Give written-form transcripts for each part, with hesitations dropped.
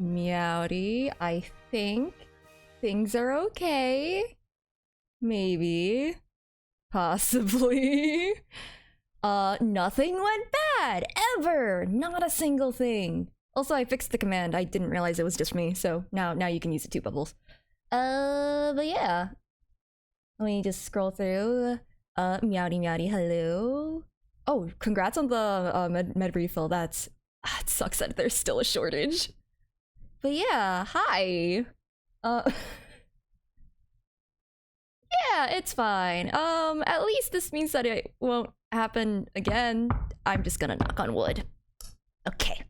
Meowdy, I think things are okay. Maybe. Possibly. Nothing went bad, ever! Not a single thing. Also, I fixed the command. I didn't realize it was just me, so now you can use it too, Bubbles. But yeah. Let me just scroll through. Meowdy meowdy, hello. Oh, congrats on the med refill. It sucks that there's still a shortage. But yeah, hi. Yeah, it's fine. At least this means that it won't happen again. I'm just gonna knock on wood. Okay.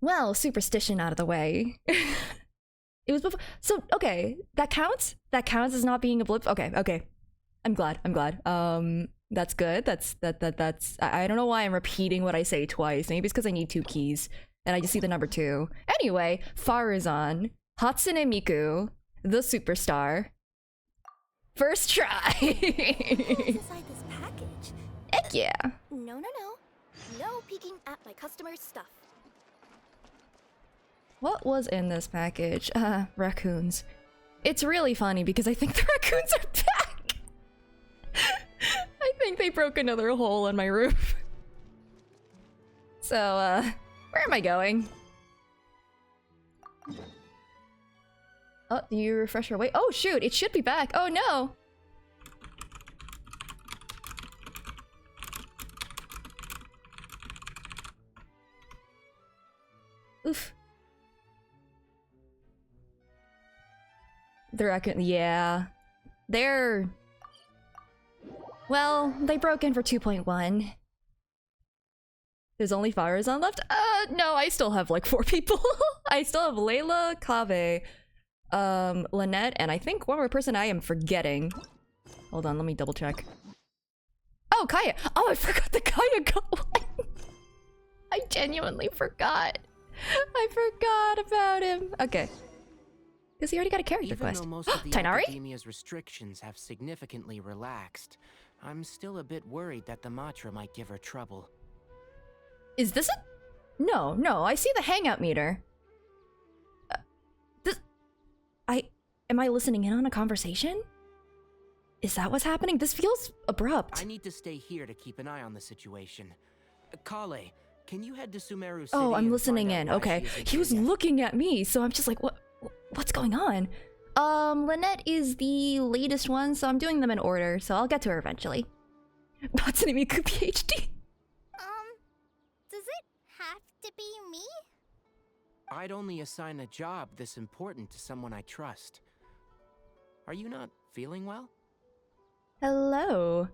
Well, superstition out of the way. It was before. So, okay, that counts? That counts as not being a blip? Okay. I'm glad. That's good. That's I don't know why I'm repeating what I say twice. Maybe it's because I need 2 keys and I just see the number 2. Anyway, Faruzan, Hatsune Miku, the superstar. First try. What's inside this package? Heck yeah. No peeking at my customer's stuff. What was in this package? Raccoons. It's really funny because I think the raccoons are back. I think they broke another hole in my roof. So, where am I going? Oh, do you refresh your way? Oh shoot, it should be back. Oh no. Oof. The raccoon, yeah. Well, they broke in for 2.1. There's only Faruzan left? No, I still have like 4 people. I still have Layla, Kave, Lynette, and I think one more person I am forgetting. Hold on, let me double check. Oh, Kaya! Oh, I forgot the Kaya got one! I genuinely forgot. I forgot about him. Okay. Because he already got a character quest. Even though most of the Tainari? Academia's restrictions have significantly relaxed, I'm still a bit worried that the Matra might give her trouble. Is this a... No, I see the hangout meter. Am I listening in on a conversation? Is that what's happening? This feels abrupt. I need to stay here to keep an eye on the situation. Kale, can you head to Sumeru City? Oh, I'm and listening find in. out why Okay. she isn't He was here yet? looking at me, so I'm just like, what's going on? Lynette is the latest one, so I'm doing them in order, so I'll get to her eventually. Hatsune Miku PhD. Does it have to be me? I'd only assign a job this important to someone I trust. Are you not feeling well? Hello.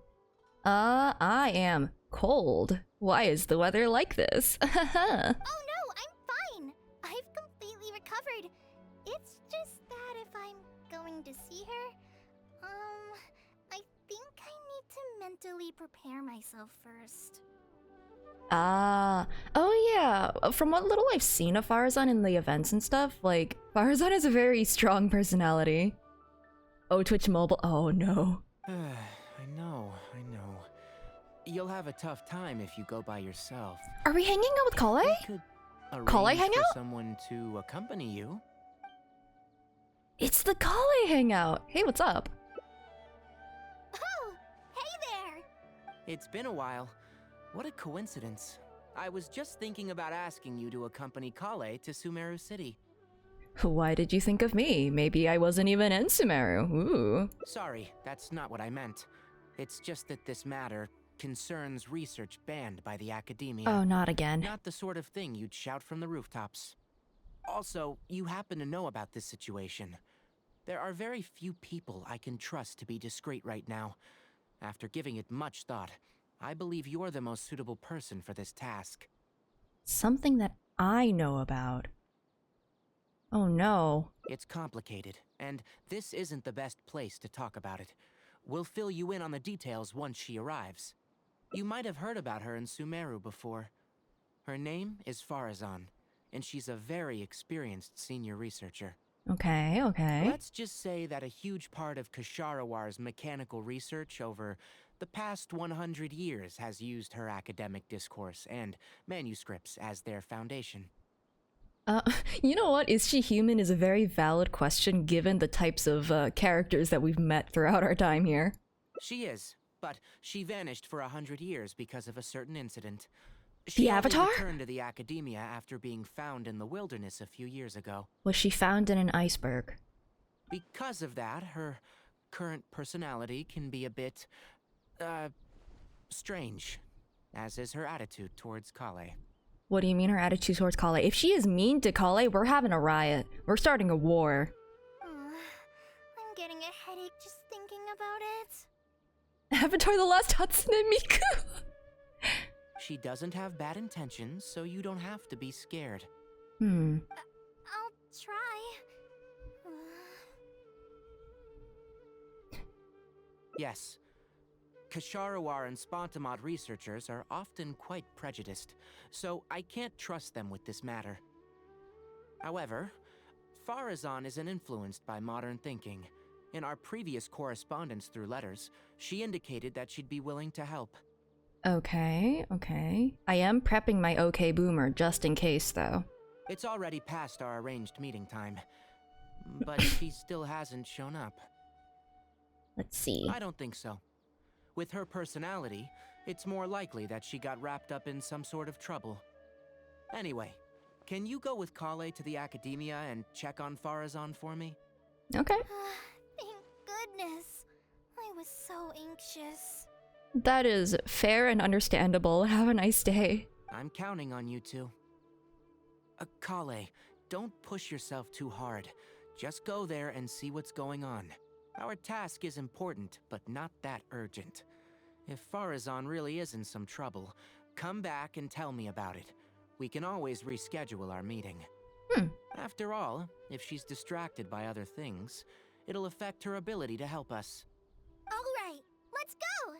I am cold. Why is the weather like this? Oh no, I'm fine. I've completely recovered. It's just that if I'm going to see her, I think I need to mentally prepare myself first. Oh yeah. From what little I've seen of Faruzan in the events and stuff, like, Faruzan has a very strong personality. Oh, Twitch Mobile. Oh no. I know. You'll have a tough time if you go by yourself. Are we hanging out with Kale? We could Kale arrange hangout? for someone to accompany you. It's the Kale hangout. Hey, what's up? Oh, hey there! It's been a while. What a coincidence. I was just thinking about asking you to accompany Kale to Sumeru City. Why did you think of me? Maybe I wasn't even in Sumeru. Ooh. Sorry, that's not what I meant. It's just that this matter concerns research banned by the Academia. Oh, not again. Not the sort of thing you'd shout from the rooftops. Also, you happen to know about this situation. There are very few people I can trust to be discreet right now. After giving it much thought, I believe you're the most suitable person for this task. Something that I know about. Oh no. It's complicated, and this isn't the best place to talk about it. We'll fill you in on the details once she arrives. You might have heard about her in Sumeru before. Her name is Faruzan, and she's a very experienced senior researcher. Okay. Let's just say that a huge part of Kasharawar's mechanical research over the past 100 years has used her academic discourse and manuscripts as their foundation. Uh, you know what? Is she human is a very valid question given the types of characters that we've met throughout our time here. She is, but she vanished for 100 years because of a certain incident. The She only Avatar? returned to the academia after being found in the wilderness a few years ago. Was she found in an iceberg? Because of that, her current personality can be a bit, strange, as is her attitude towards Kale. What do you mean her attitude towards Kale? If she is mean to Kale, we're having a riot. We're starting a war. I'm getting a headache just thinking about it. Avatar the Last Hatsune Miku! She doesn't have bad intentions, so you don't have to be scared. I'll try. Yes. Kasharawar and Spontamod researchers are often quite prejudiced, so I can't trust them with this matter. However, Faruzan isn't influenced by modern thinking. In our previous correspondence through letters, she indicated that she'd be willing to help. Okay. I am prepping my OK Boomer just in case, though. It's already past our arranged meeting time, but she still hasn't shown up. Let's see. I don't think so. With her personality, it's more likely that she got wrapped up in some sort of trouble. Anyway, can you go with Kale to the academia and check on Faruzan for me? Okay. Thank goodness. I was so anxious. That is fair and understandable. Have a nice day. I'm counting on you two. Kale, don't push yourself too hard. Just go there and see what's going on. Our task is important, but not that urgent. If Faruzan really is in some trouble, come back and tell me about it. We can always reschedule our meeting. After all, if she's distracted by other things, it'll affect her ability to help us. All right, let's go.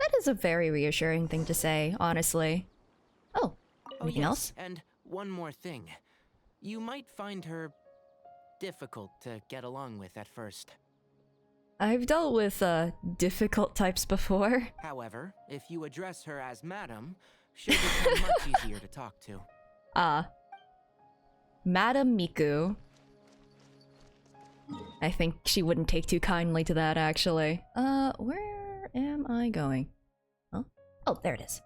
That is a very reassuring thing to say, honestly. Oh, anything yes, else? And one more thing. You might find her difficult to get along with at first. I've dealt with difficult types before. However, if you address her as Madam, she'll become much easier to talk to. Madam Miku. I think she wouldn't take too kindly to that, actually. Where am I going? Huh? Oh, there it is.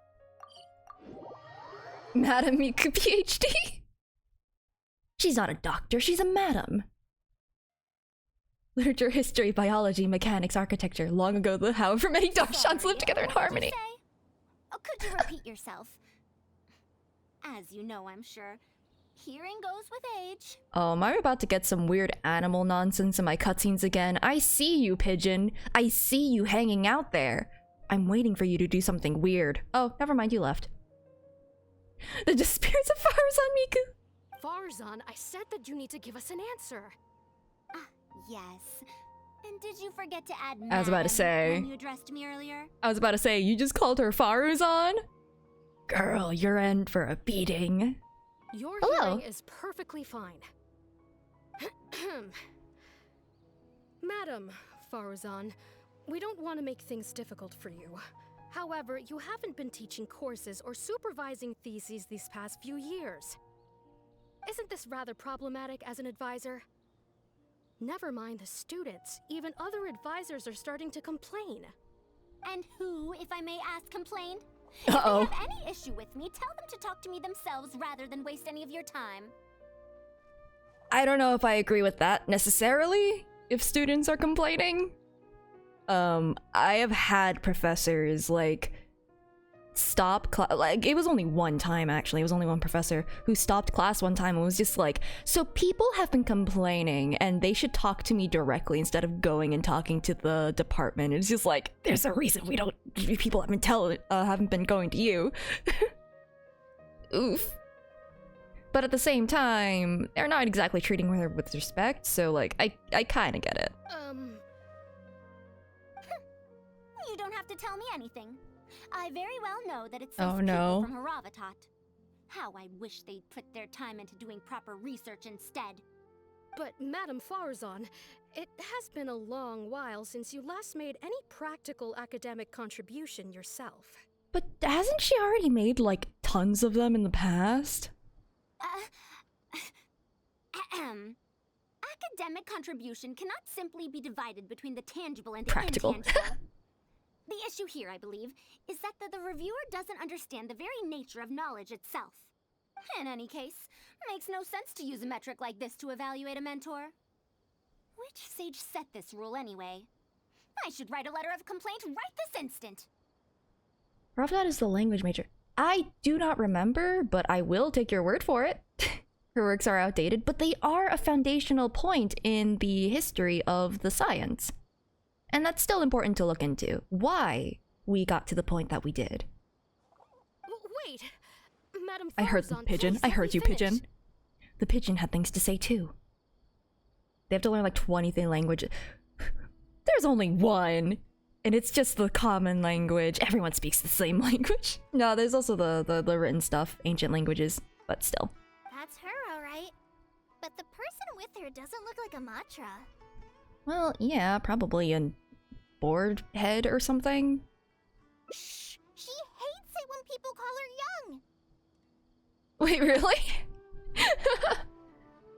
Madam Miku PhD? She's not a doctor, she's a madam. Literature, history, biology, mechanics, architecture. Long ago, however many Darshans lived together in harmony. Oh, could you repeat yourself? As you know, I'm sure, hearing goes with age. Oh, am I about to get some weird animal nonsense in my cutscenes again? I see you, Pigeon. I see you hanging out there. I'm waiting for you to do something weird. Oh, never mind, you left. The spirits of Faruzan Miku. Faruzan, I said that you need to give us an answer. Yes. And did you forget to add I was about to say. when you addressed me earlier? I was about to say, you just called her Faruzan? Girl, you're in for a beating. Your Hello. hearing is perfectly fine. Madam Faruzan, we don't want to make things difficult for you. However, you haven't been teaching courses or supervising theses these past few years. Isn't this rather problematic as an advisor? Never mind the students, even other advisors are starting to complain. And who, if I may ask, complained? Uh-oh. If they have any issue with me, tell them to talk to me themselves rather than waste any of your time. I don't know if I agree with that necessarily, if students are complaining. I have had professors, like, stop class. Like, it was only one time, actually. It was only one professor who stopped class one time and was just like, so people have been complaining and they should talk to me directly instead of going and talking to the department. It's just like, there's a reason people haven't been going to you. Oof. But at the same time, they're not exactly treating her with respect, so like, I kind of get it. You don't have to tell me anything. I very well know that it's Oh, those no. people from Haravatat. How I wish they'd put their time into doing proper research instead. But Madam Faruzan, it has been a long while since you last made any practical academic contribution yourself. But hasn't she already made, like, tons of them in the past? Academic contribution cannot simply be divided between the tangible and the Practical. intangible. The issue here, I believe, is that the reviewer doesn't understand the very nature of knowledge itself. In any case, makes no sense to use a metric like this to evaluate a mentor. Which sage set this rule anyway? I should write a letter of complaint right this instant. Ravnat is the language major. I do not remember, but I will take your word for it. Her works are outdated, but they are a foundational point in the history of the science. And that's still important to look into. Why we got to the point that we did. Wait, Madam I heard the Faruzan, pigeon. please I let heard me you, finish. pigeon. The pigeon had things to say too. They have to learn like 20 languages. There's only one. And it's just the common language. Everyone speaks the same language. No, there's also the written stuff, ancient languages, but still. That's her, alright. But the person with her doesn't look like a Matra. Well, yeah, probably a bored head or something. Shh! She hates it when people call her young! Wait, really?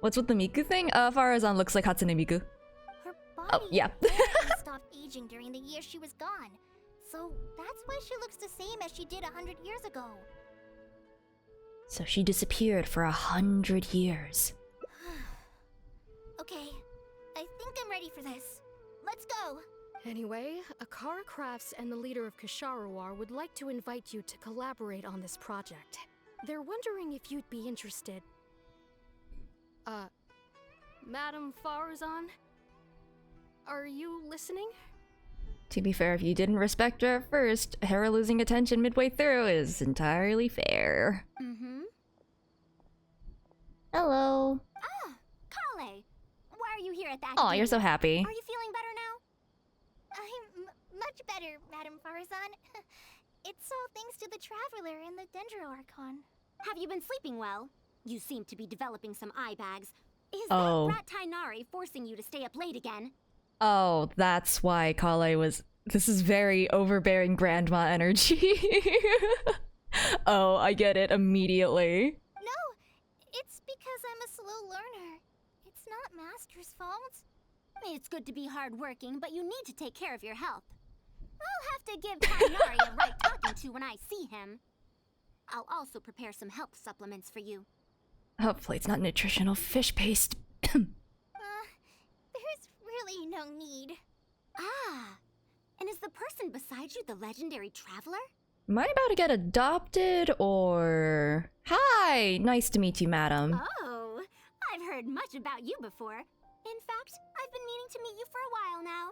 What's with the Miku thing? Faruzan looks like Hatsune Miku. Her body Oh, yeah. barely stopped aging during the year she was gone. So that's why she looks the same as she did 100 years ago. So she disappeared for 100 years. Okay, I think I'm ready for this. Let's go! Anyway, Akara Crafts and the leader of Ksharuwar would like to invite you to collaborate on this project. They're wondering if you'd be interested. Madam Faruzan? Are you listening? To be fair, if you didn't respect her at first, her losing attention midway through is entirely fair. Mm-hmm. Hello. Ah, Kale! Why are you here at the Oh, you're so academia? happy. Are you feeling better now? I'm much better, Madam Faruzan. It's all thanks to the Traveler and the Dendro Archon. Have you been sleeping well? You seem to be developing some eye bags. Is Oh. that brat Tainari forcing you to stay up late again? Oh, that's why Kale was... This is very overbearing grandma energy. Oh, I get it immediately. No, it's because I'm a slow learner. It's not Master's fault. It's good to be hardworking, but you need to take care of your health. I'll have to give Tainari a right talking to when I see him. I'll also prepare some health supplements for you. Hopefully it's not nutritional fish paste. There's really no need. Ah, and is the person beside you the legendary traveler? Am I about to get adopted or... Hi! Nice to meet you, madam. Oh, I've heard much about you before. In fact, I've been meaning to meet you for a while now.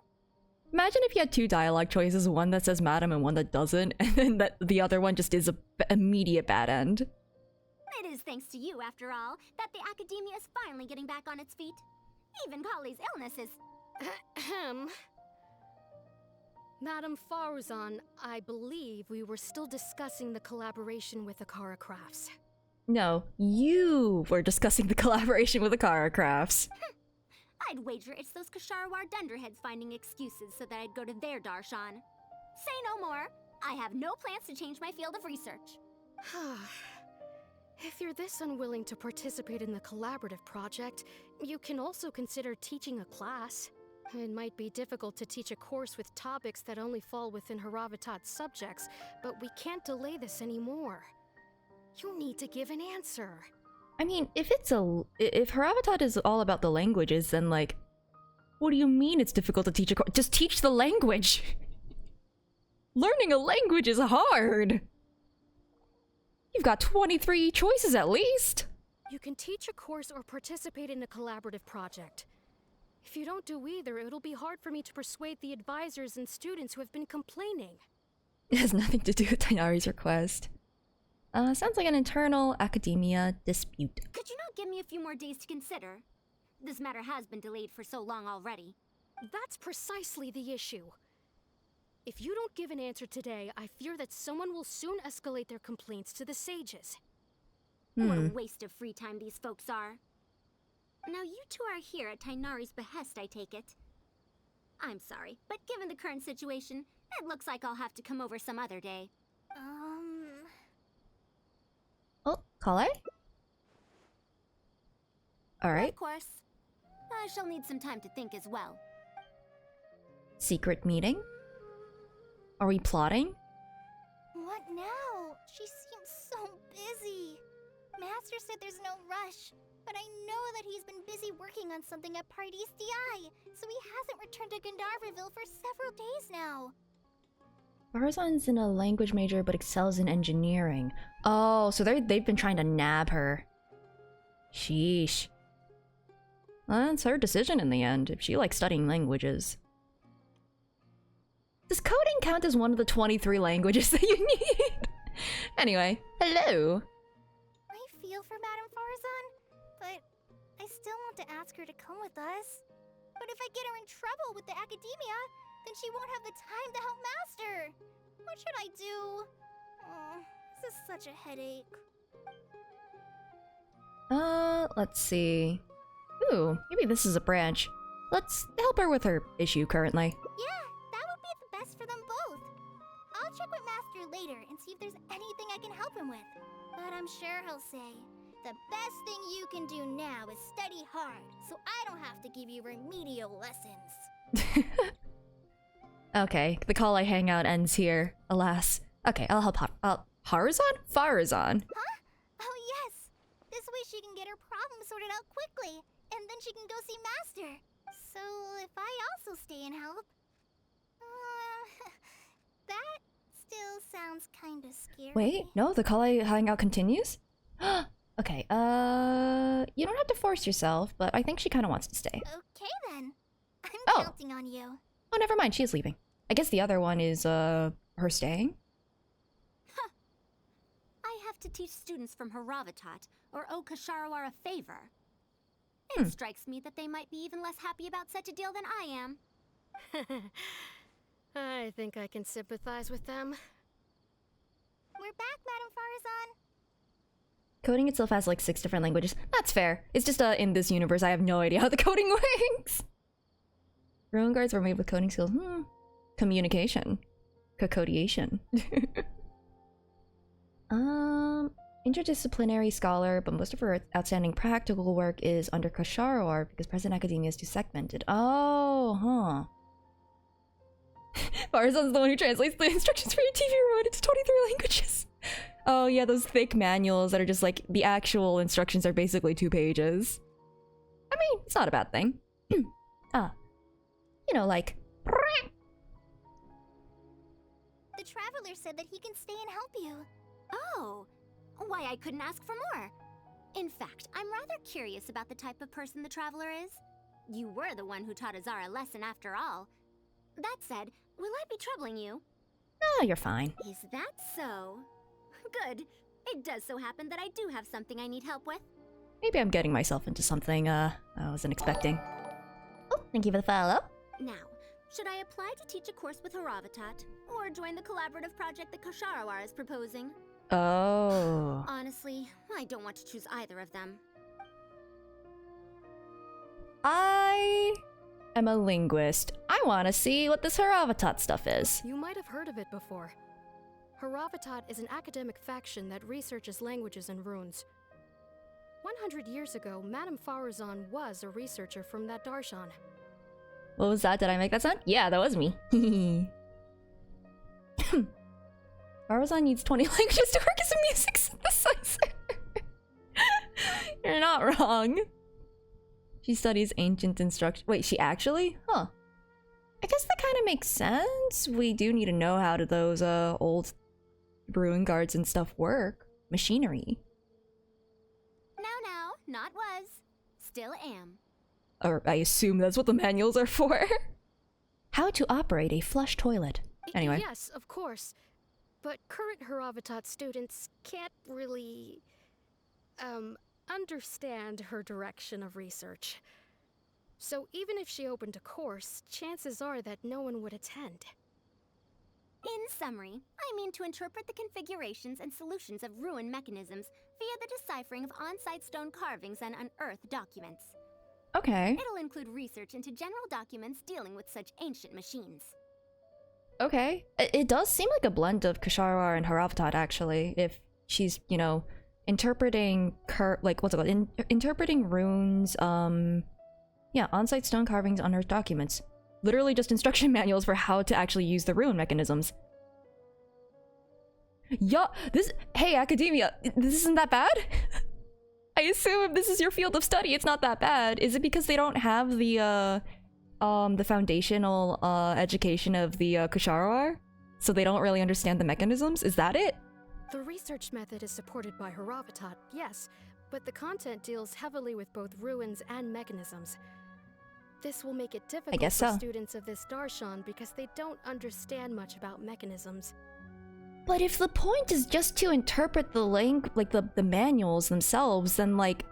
Imagine if you had two dialogue choices, one that says madam and one that doesn't, and then the other one just is a immediate bad end. It is thanks to you, after all, that the academia is finally getting back on its feet. Even Kali's illness is... Ahem. Madam Faruzan, I believe we were still discussing the collaboration with Akara Crafts. No, you were discussing the collaboration with Akara Crafts. I'd wager it's those Ksharuwar dunderheads finding excuses so that I'd go to their darshan. Say no more. I have no plans to change my field of research. If you're this unwilling to participate in the collaborative project, you can also consider teaching a class. It might be difficult to teach a course with topics that only fall within Haravatat's subjects, but we can't delay this anymore. You need to give an answer. I mean, if Haravatat is all about the languages, then like, what do you mean it's difficult to teach a course? Just teach the language! Learning a language is hard! You've got 23 choices at least! You can teach a course or participate in a collaborative project. If you don't do either, it'll be hard for me to persuade the advisors and students who have been complaining. It has nothing to do with Tainari's request. Sounds like an internal academia dispute. Could you not give me a few more days to consider? This matter has been delayed for so long already. That's precisely the issue. If you don't give an answer today, I fear that someone will soon escalate their complaints to the sages. What a waste of free time these folks are. Now you two are here at Tainari's behest, I take it. I'm sorry, but given the current situation, it looks like I'll have to come over some other day. Oh, Kale? Alright. Of course. I shall need some time to think as well. Secret meeting? Are we plotting? What now? She seems so busy. Master said there's no rush, but I know that he's been busy working on something at Pardis DI, so he hasn't returned to Gandharville for several days now. Faruzan's in a language major but excels in engineering. Oh, so they've been trying to nab her. Sheesh. Well, that's her decision in the end, if she likes studying languages. Does coding count as one of the 23 languages that you need? Anyway, hello. I feel for Madame Faruzan, but I still want to ask her to come with us. But if I get her in trouble with the academia, then she won't have the time to help Master. What should I do? Oh, this is such a headache. Let's see. Ooh, maybe this is a branch. Let's help her with her issue currently. Yeah, that would be the best for them both. I'll check with Master later and see if there's anything I can help him with. But I'm sure he'll say, the best thing you can do now is study hard, so I don't have to give you remedial lessons. Okay, the Call I Hangout ends here, alas. Okay, I'll help Faruzan? Faruzan. Huh? Oh yes! This way she can get her problem sorted out quickly, and then she can go see Master. So if I also stay and help... that still sounds kinda scary. Wait, no, the Call I Hangout continues? Okay, you don't have to force yourself, but I think she kind of wants to stay. Okay then. I'm Oh. counting on you. Oh, never mind, she is leaving. I guess the other one is, her staying? I have to teach students from Haravatat, or owe Kasharawar a favor. It strikes me that they might be even less happy about such a deal than I am. I think I can sympathize with them. We're back, Madame Faruzan. Coding itself has like 6 different languages. That's fair. It's just, in this universe, I have no idea how the coding works. Ruin guards were made with coding skills. Communication. Cocodiation. Interdisciplinary scholar, but most of her outstanding practical work is under Kasharawar because present academia is too segmented. Oh, huh. Faruzan's the one who translates the instructions for your TV remote into 23 languages. Oh yeah, those thick manuals that are just like, the actual instructions are basically 2 pages. I mean, it's not a bad thing. You know, like... The Traveler said that he can stay and help you. Oh, why I couldn't ask for more. In fact, I'm rather curious about the type of person the Traveler is. You were the one who taught Azar a lesson after all. That said, will I be troubling you? Oh, you're fine. Is that so? Good. It does so happen that I do have something I need help with. Maybe I'm getting myself into something, I wasn't expecting. Oh, thank you for the follow. Now, should I apply to teach a course with Haravatat, or join the collaborative project that Kasharawar is proposing? Oh. Honestly, I don't want to choose either of them. I am a linguist. I want to see what this Haravatat stuff is. You might have heard of it before. Haravatat is an academic faction that researches languages and runes. 100 years ago, Madame Faruzan was a researcher from that darshan. What was that? Did I make that sound? Yeah, that was me. Faruzan needs 20 languages to work as a music synthesizer. You're not wrong. She studies ancient instruction. Wait, she actually? Huh. I guess that kind of makes sense. We do need to know how do those old ruin guards and stuff work. Machinery. Now, not was. Still am. Or I assume that's what the manuals are for. How to operate a flush toilet. Anyway. Yes, of course. But current Haravatat students can't really... understand her direction of research. So even if she opened a course, chances are that no one would attend. In summary, I mean to interpret the configurations and solutions of ruin mechanisms via the deciphering of on-site stone carvings and unearthed documents. Okay. It'll include research into general documents dealing with such ancient machines. Okay. It does seem like a blend of Kasharawar and Haravatat, actually, if she's, you know, interpreting interpreting runes, yeah, on-site stone carvings, unearthed documents. Literally just instruction manuals for how to actually use the rune mechanisms. Yeah, hey, academia, this isn't that bad? I assume if this is your field of study, it's not that bad. Is it because they don't have the foundational education of the Kusharawar? So they don't really understand the mechanisms? Is that it? The research method is supported by thaT, yes, but the content deals heavily with both ruins and mechanisms. This will make it difficult for students of this darshan because they don't understand much about mechanisms. But if the point is just to interpret the the manuals themselves, then like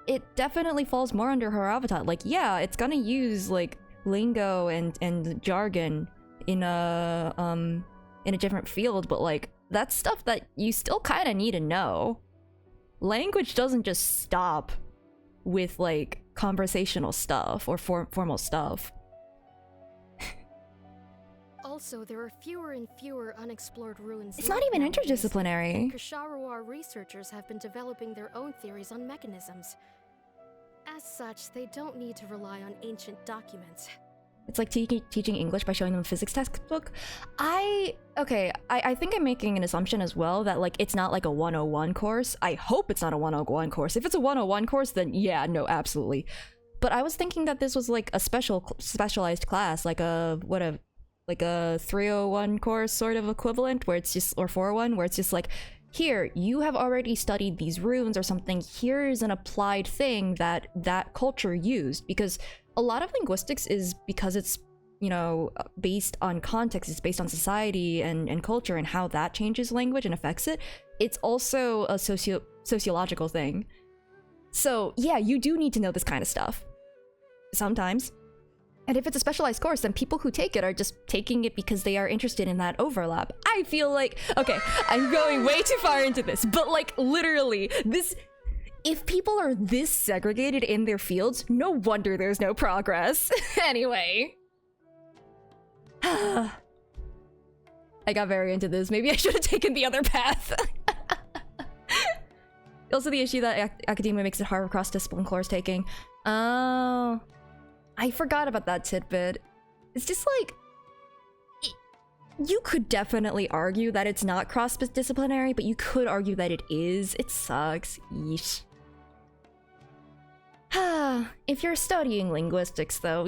it definitely falls more under thaT. Like, yeah, it's gonna use like lingo and jargon in a different field, but like that's stuff that you still kind of need to know. Language doesn't just stop with like conversational stuff or formal stuff. Also, there are fewer and fewer unexplored ruins. It's not even interdisciplinary. Kusharawar researchers have been developing their own theories on mechanisms. As such, they don't need to rely on ancient documents. It's like teaching English by showing them a physics textbook. I think I'm making an assumption as well that like it's not like a 101 course. I hope it's not a 101 course. If it's a 101 course, then yeah, no, absolutely. But I was thinking that this was like a specialized class, like a 301 course sort of equivalent, where it's just, or 401, where it's just like, here, you have already studied these runes or something, here's an applied thing that culture used. Because a lot of linguistics is, because it's, you know, based on context, it's based on society and culture and how that changes language and affects it. It's also a sociological thing. So yeah, you do need to know this kind of stuff. Sometimes. And if it's a specialized course, then people who take it are just taking it because they are interested in that overlap. I feel like, okay, I'm going way too far into this, but like literally, if people are this segregated in their fields, no wonder there's no progress. Anyway. I got very into this. Maybe I should have taken the other path. Also the issue that academia makes it hard for cross-discipline course taking. Oh... I forgot about that tidbit. It's just like, you could definitely argue that it's not cross-disciplinary, but you could argue that it is. It sucks. Yeesh. If you're studying linguistics, though,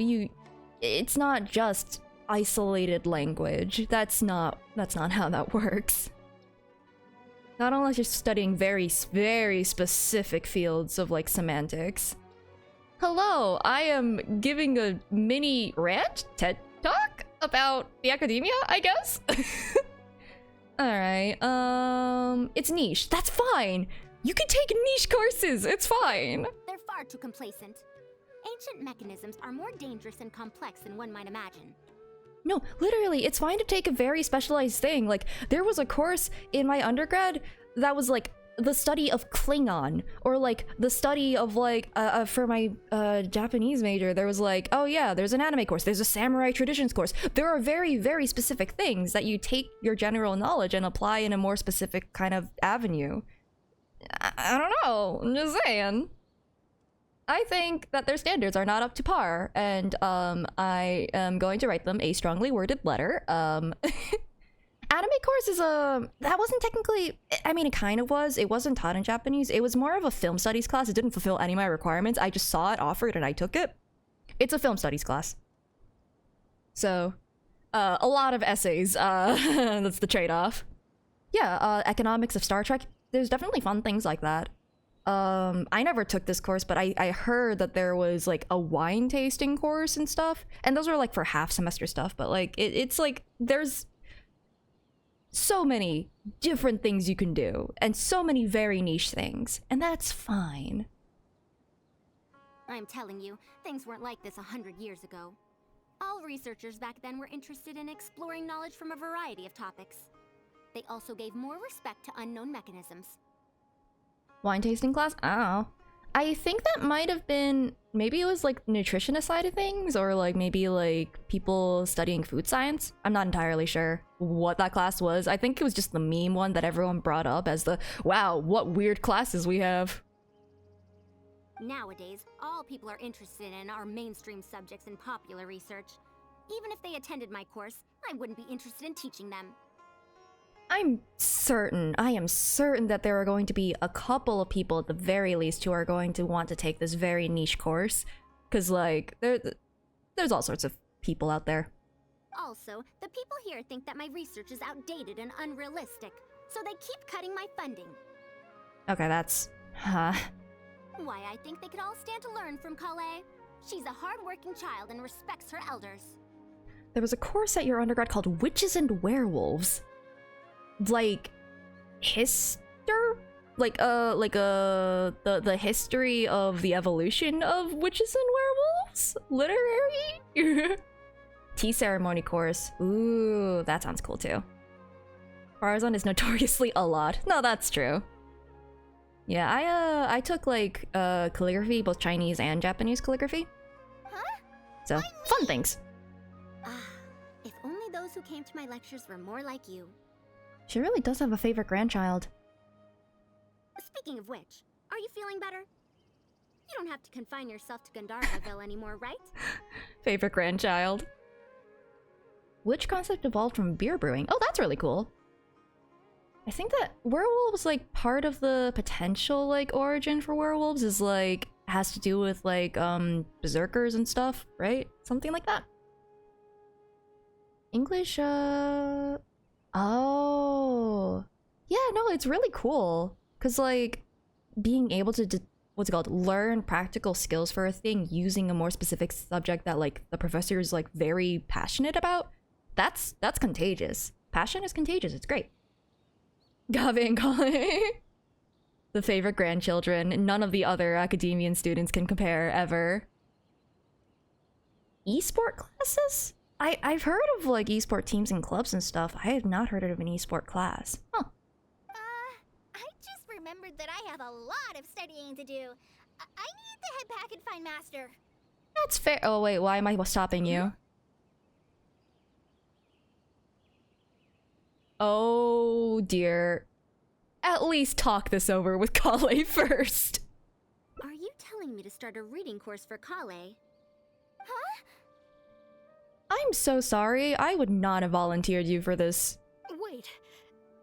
it's not just isolated language. That's not how that works. Not unless you're studying very, very specific fields of like semantics. Hello, I am giving a mini rant TED talk about the academia, I guess. Alright, it's niche. That's fine. You can take niche courses. It's fine. They're far too complacent. Ancient mechanisms are more dangerous and complex than one might imagine. No, literally, it's fine to take a very specialized thing. Like, there was a course in my undergrad that was like the study of Klingon, or like the study of like for my Japanese major, there was like, oh yeah, there's an anime course, there's a samurai traditions course. There are very, very specific things that you take your general knowledge and apply in a more specific kind of avenue. I don't know, I'm just saying. I think that their standards are not up to par, and I am going to write them a strongly worded letter. Anime course is that wasn't technically, I mean, it kind of was. It wasn't taught in Japanese. It was more of a film studies class. It didn't fulfill any of my requirements. I just saw it offered and I took it. It's a film studies class. So, a lot of essays, that's the trade-off. Yeah, economics of Star Trek. There's definitely fun things like that. I never took this course, but I heard that there was like a wine tasting course and stuff. And those are like for half semester stuff, but like, it's like, there's so many different things you can do, and so many very niche things, and that's fine. I'm telling you, things weren't like this 100 years ago. All researchers back then were interested in exploring knowledge from a variety of topics. They also gave more respect to unknown mechanisms. Wine tasting class? Oh. I think that might have been, maybe it was like nutritionist side of things, or like maybe like people studying food science. I'm not entirely sure what that class was. I think it was just the meme one that everyone brought up as the, wow, what weird classes we have. Nowadays, all people are interested in are mainstream subjects in popular research. Even if they attended my course, I wouldn't be interested in teaching them. I am certain that there are going to be a couple of people at the very least who are going to want to take this very niche course. Because, like, there's all sorts of people out there. Also, the people here think that my research is outdated and unrealistic, so they keep cutting my funding. Okay, that's... Why, I think they could all stand to learn from Kale. She's a hard-working child and respects her elders. There was a course at your undergrad called Witches and Werewolves. Like, the history of the evolution of witches and werewolves? Literary? Tea ceremony course. Ooh, that sounds cool too. Faruzan is notoriously a lot. No, that's true. Yeah, I took like calligraphy, both Chinese and Japanese calligraphy. Huh? So, fun things. If only those who came to my lectures were more like you. She really does have a favorite grandchild. Speaking of which, are you feeling better? You don't have to confine yourself to Gandharvaville anymore, right? Favorite grandchild. Which concept evolved from beer brewing? Oh, that's really cool. I think that werewolves, like, part of the potential, like, origin for werewolves is, like, has to do with, like, berserkers and stuff, right? Something like that. English, Oh. Yeah, no, it's really cool. Because, like, being able to, what's it called? Learn practical skills for a thing using a more specific subject that, like, the professor is, like, very passionate about. That's contagious. Passion is contagious. It's great. Gabe and Kale. The favorite grandchildren. None of the other academician students can compare, ever. Esport classes? I've heard of, like, esport teams and clubs and stuff. I have not heard of an esport class. Huh. I just remembered that I have a lot of studying to do. I need to head back and find Master. That's fair. Oh, wait, why am I stopping you? Oh, dear. At least talk this over with Kale first. Are you telling me to start a reading course for Kale? Huh? I'm so sorry. I would not have volunteered you for this Wait.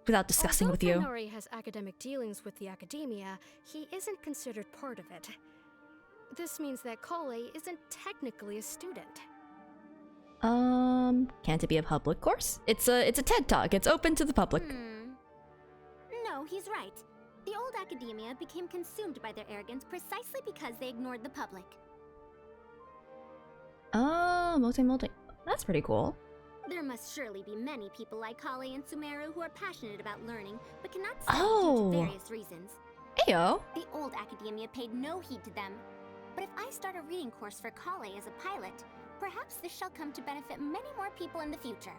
without discussing with you. Although Kanori has academic dealings with the academia, he isn't considered part of it. This means that Kale isn't technically a student. Can't it be a public course? It's a TED Talk. It's open to the public. No, he's right. The old academia became consumed by their arrogance precisely because they ignored the public. Oh, multi. That's pretty cool. There must surely be many people like Kale and Sumeru who are passionate about learning, but cannot study due to various reasons. Ayo. The old academia paid no heed to them. But if I start a reading course for Kale as a pilot, perhaps this shall come to benefit many more people in the future.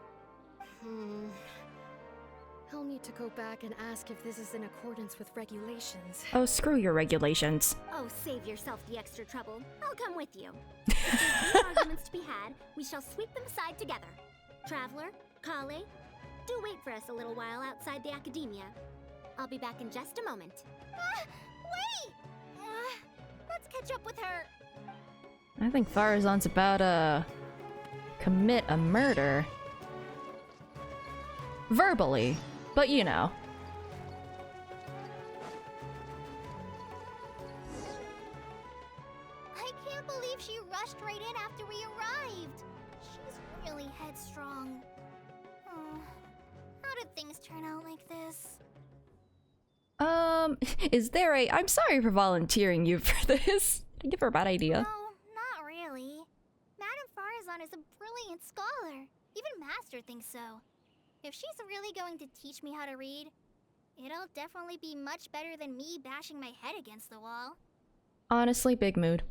I'll need to go back and ask if this is in accordance with regulations. Oh, screw your regulations. Oh, save yourself the extra trouble. I'll come with you. If there are arguments to be had, we shall sweep them aside together. Traveler, Kale, do wait for us a little while outside the academia. I'll be back in just a moment. Wait! Let's catch up with her. I think Faruzan's about to commit a murder. Verbally, but you know. I can't believe she rushed right in after we arrived. She's really headstrong. Oh, how did things turn out like this? Is there a... I'm sorry for volunteering you for this. Did I give her a bad idea? No, not really. Madame Faruzan is a brilliant scholar. Even Master thinks so. If she's really going to teach me how to read, it'll definitely be much better than me bashing my head against the wall. Honestly, big mood.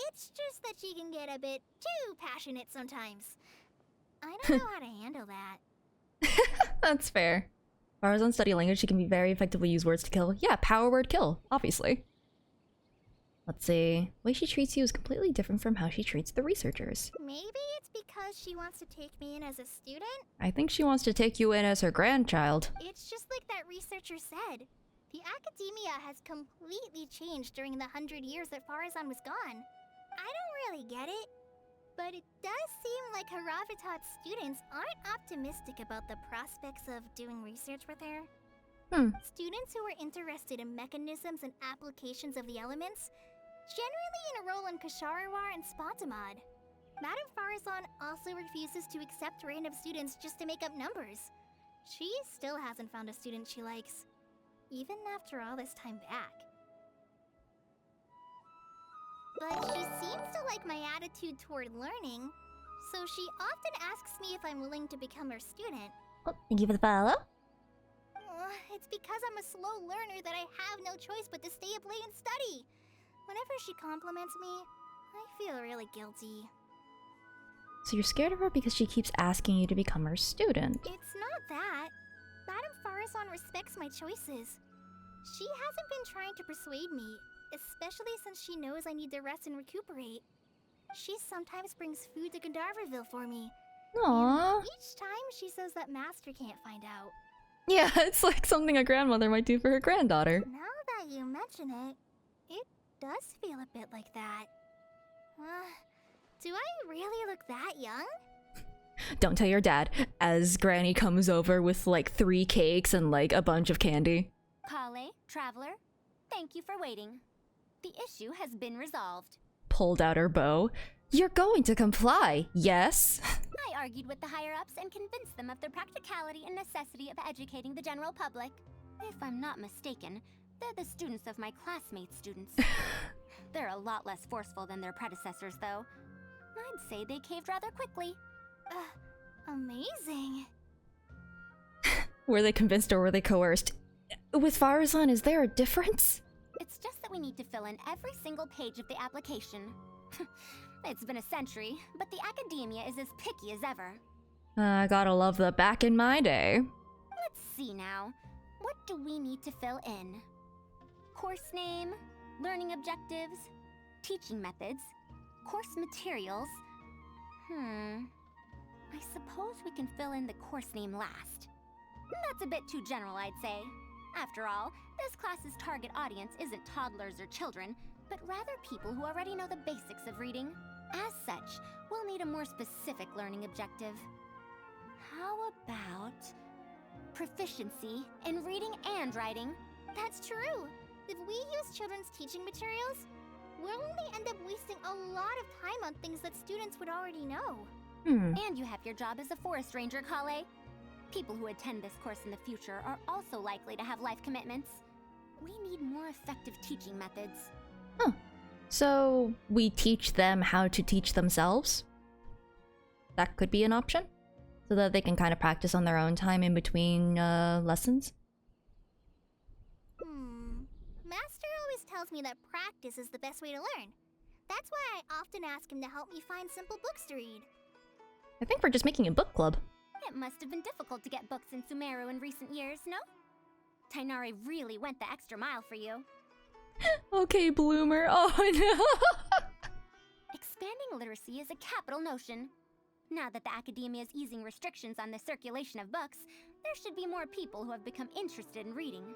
It's just that she can get a bit too passionate sometimes. I don't know how to handle that. That's fair. Faruzan study language, she can be very effectively use words to kill. Yeah, power word kill, obviously. Let's see. The way she treats you is completely different from how she treats the researchers. Maybe it's because she wants to take me in as a student? I think she wants to take you in as her grandchild. It's just like that researcher said. The academia has completely changed during the 100 years that Faruzan was gone. I don't really get it, but it does seem like Haravitat's students aren't optimistic about the prospects of doing research with her. Students who are interested in mechanisms and applications of the elements generally enroll in Kasharawar and Spontamod. Madame Faruzan also refuses to accept random students just to make up numbers. She still hasn't found a student she likes, even after all this time back. But she seems to like my attitude toward learning, so she often asks me if I'm willing to become her student. Oh, thank you for the follow. It's because I'm a slow learner that I have no choice but to stay up late and study. Whenever she compliments me, I feel really guilty. So you're scared of her because she keeps asking you to become her student. It's not that. Madame Faruzan respects my choices. She hasn't been trying to persuade me, especially since she knows I need to rest and recuperate. She sometimes brings food to Gandharvaville for me. Aww. And each time she says that Master can't find out. Yeah, it's like something a grandmother might do for her granddaughter. Now that you mention it, it does feel a bit like that. Do I really look that young? Don't tell your dad, as Granny comes over with like 3 cakes and like a bunch of candy. Kale, Traveler, thank you for waiting. The issue has been resolved. Pulled out her bow. You're going to comply, yes? I argued with the higher-ups and convinced them of the practicality and necessity of educating the general public. If I'm not mistaken, they're the students of my classmates' students. They're a lot less forceful than their predecessors, though. I'd say they caved rather quickly. Amazing. Were they convinced or were they coerced? With Faruzan, is there a difference? It's just that we need to fill in every single page of the application. It's been a century, but the academia is as picky as ever. I gotta love the back in my day. Let's see now. What do we need to fill in? Course name, learning objectives, teaching methods, course materials. I suppose we can fill in the course name last. That's a bit too general, I'd say. After all, this class's target audience isn't toddlers or children, but rather people who already know the basics of reading. As such, we'll need a more specific learning objective. How about proficiency in reading and writing? That's true. If we use children's teaching materials, we'll only end up wasting a lot of time on things that students would already know. And you have your job as a forest ranger, Kale. People who attend this course in the future are also likely to have life commitments. We need more effective teaching methods. So we teach them how to teach themselves? That could be an option? So that they can kind of practice on their own time in between lessons? Master always tells me that practice is the best way to learn. That's why I often ask him to help me find simple books to read. I think we're just making a book club. It must have been difficult to get books in Sumeru in recent years, no? Tainari really went the extra mile for you. Okay, Bloomer. Oh no! Expanding literacy is a capital notion. Now that the academia is easing restrictions on the circulation of books, there should be more people who have become interested in reading.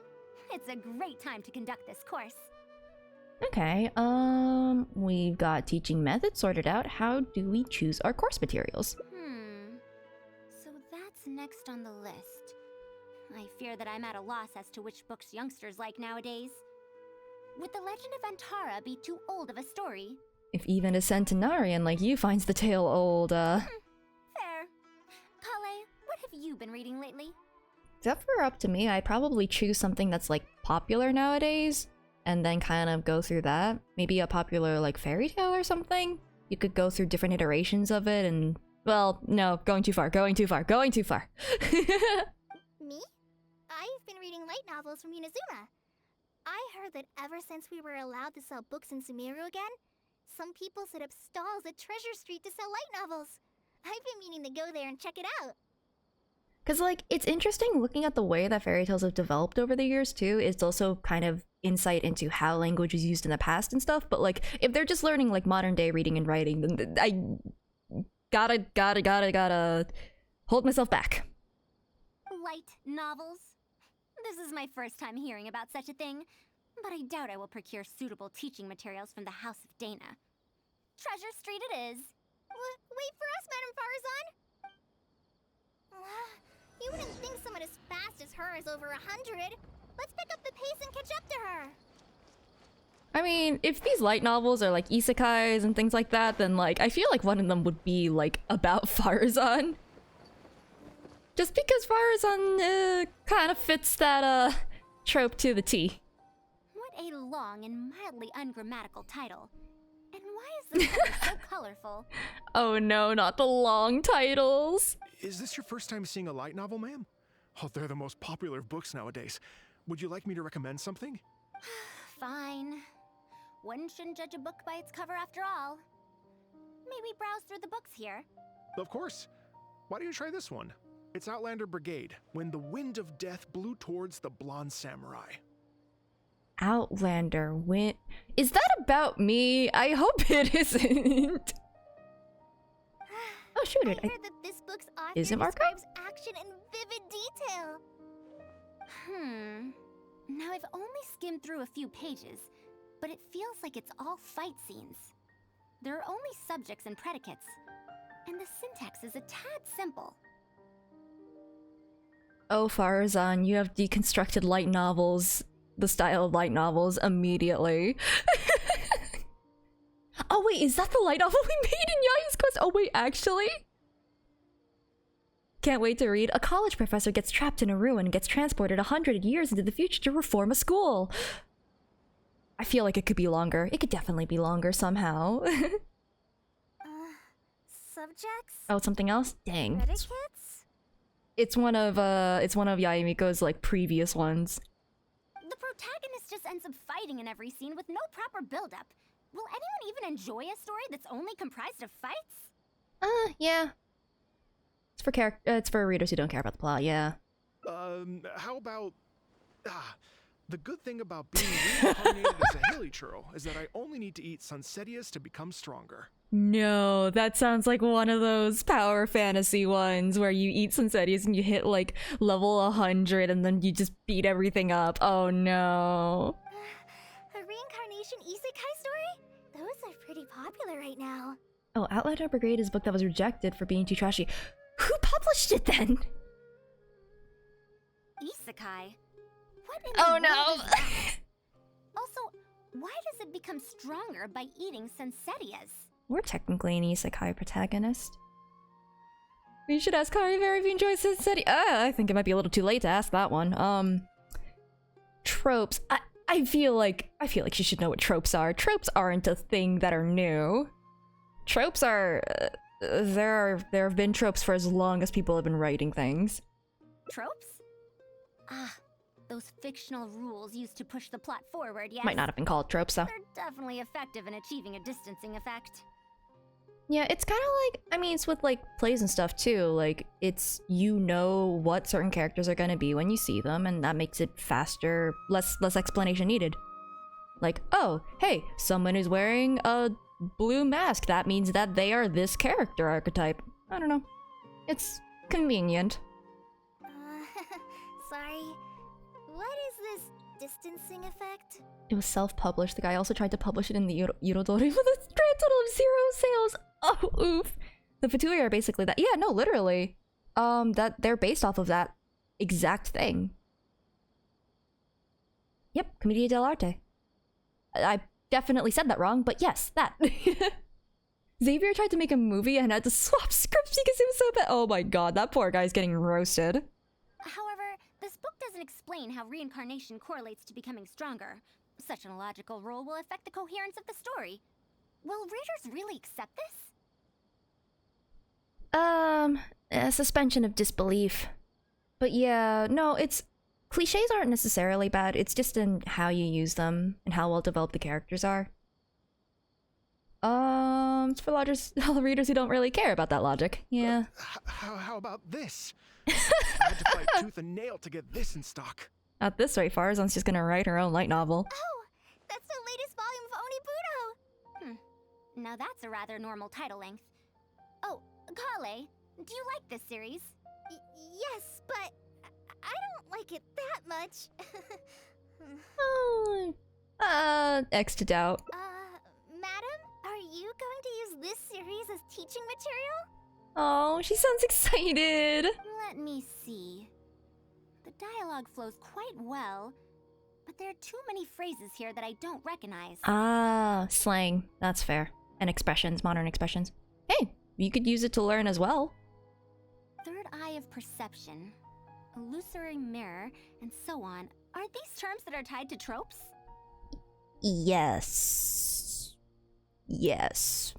It's a great time to conduct this course. Okay, we've got teaching methods sorted out. How do we choose our course materials? So that's next on the list. I fear that I'm at a loss as to which books youngsters like nowadays. Would The Legend of Antara be too old of a story? If even a centenarian like you finds the tale old, Fair. Kale, what have you been reading lately? If that were up to me, I'd probably choose something that's like popular nowadays, and then kind of go through that. Maybe a popular like fairy tale or something? You could go through different iterations of it and... Well, no, going too far. Me? I've been reading light novels from Inazuma. I heard that ever since we were allowed to sell books in Sumeru again, some people set up stalls at Treasure Street to sell light novels. I've been meaning to go there and check it out. Because, like, it's interesting looking at the way that fairy tales have developed over the years, too. It's also kind of insight into how language was used in the past and stuff, but like if they're just learning like modern day reading and writing, then I gotta hold myself back. Light novels? This is my first time hearing about such a thing, but I doubt I will procure suitable teaching materials from the House of Dana. Treasure Street it is. Wait for us, Madame Faruzan! You wouldn't think someone as fast as her is over 100. Let's pick up the pace and catch up to her. I mean, if these light novels are like isekais and things like that, then like I feel like one of them would be like about Faruzan. Just because Faruzan kind of fits that trope to the T. What a long and mildly ungrammatical title. And why is the cover so colorful? Oh no, not the long titles. Is this your first time seeing a light novel, ma'am? Oh, they're the most popular of books nowadays. Would you like me to recommend something? Fine. One shouldn't judge a book by its cover after all. May we browse through the books here? Of course. Why don't you try this one? It's Outlander Brigade, When the Wind of Death Blew Towards the Blonde Samurai. Outlander win. Is that about me? I hope it isn't. Oh shoot! I heard that this book's author Is it Marco? describes action in vivid detail. Now I've only skimmed through a few pages, but it feels like it's all fight scenes. There are only subjects and predicates, and the syntax is a tad simple. Oh, Faruzan, you have deconstructed light novels, the style of light novels, immediately. Oh wait, is that the light novel we made in Yaya's Quest? Oh wait, actually? Can't wait to read. A college professor gets trapped in a ruin and gets transported 100 years into the future to reform a school. I feel like it could be longer. It could definitely be longer somehow. Subjects? Oh, something else? Dang. Predicates? It's one of Yayamiko's like previous ones. The protagonist just ends up fighting in every scene with no proper build-up. Will anyone even enjoy a story that's only comprised of fights? Yeah. It's for readers who don't care about the plot, yeah. How about... the good thing about being reincarnated as a hilichurl is that I only need to eat Sunsetias to become stronger. No, that sounds like one of those power fantasy ones where you eat Sunsetias and you hit like level 100 and then you just beat everything up. Oh no. A reincarnation isekai story? Those are pretty popular right now. Oh, Outlander Brigade is a book that was rejected for being too trashy. Who published it then? Isekai? What in Oh the no. world is that? Also, why does it become stronger by eating Sunsetias? We're technically an isekai protagonist. We should ask Kariver if he enjoys Sunseti. I think it might be a little too late to ask that one. Tropes. I feel like she should know what tropes are. Tropes aren't a thing that are new. Tropes are there have been tropes for as long as people have been writing things. Tropes? Those fictional rules used to push the plot forward, yes? Might not have been called tropes though. They're definitely effective in achieving a distancing effect. Yeah, it's kind of like, I mean, it's with like plays and stuff too. Like, it's, you know what certain characters are gonna be when you see them, and that makes it faster, less explanation needed. Like, oh, hey, someone who's wearing a blue mask, that means that they are this character archetype. I don't know. It's convenient. Sorry. What is this distancing effect? It was self-published. The guy also tried to publish it in the Eurodori with a grand total of 0 sales. Oh, oof. The Fatui are basically that. Yeah, no, literally. That they're based off of that exact thing. Yep, Commedia dell'arte. I definitely said that wrong, but yes, that. Xavier tried to make a movie and had to swap scripts because it was so bad. Oh my god, that poor guy's getting roasted. However, this book doesn't explain how reincarnation correlates to becoming stronger. Such an illogical rule will affect the coherence of the story. Will readers really accept this? A suspension of disbelief. But yeah, no, it's... Clichés aren't necessarily bad, it's just in how you use them and how well developed the characters are. It's for readers who don't really care about that logic, yeah. How about this? I had to fight tooth and nail to get this in stock. At this rate, Faruzan's just gonna write her own light novel. Oh, that's the latest volume of Onibudo! Now that's a rather normal title length. Oh, Kale, do you like this series? Yes, but I don't like it that much. X to doubt. Madam, are you going to use this series as teaching material? Oh, she sounds excited. Let me see. The dialogue flows quite well, but there are too many phrases here that I don't recognize. Ah, slang. That's fair. And expressions, modern expressions. Hey, you could use it to learn as well. Third eye of perception, illusory mirror, and so on. Are these terms that are tied to tropes? Yes. Yes.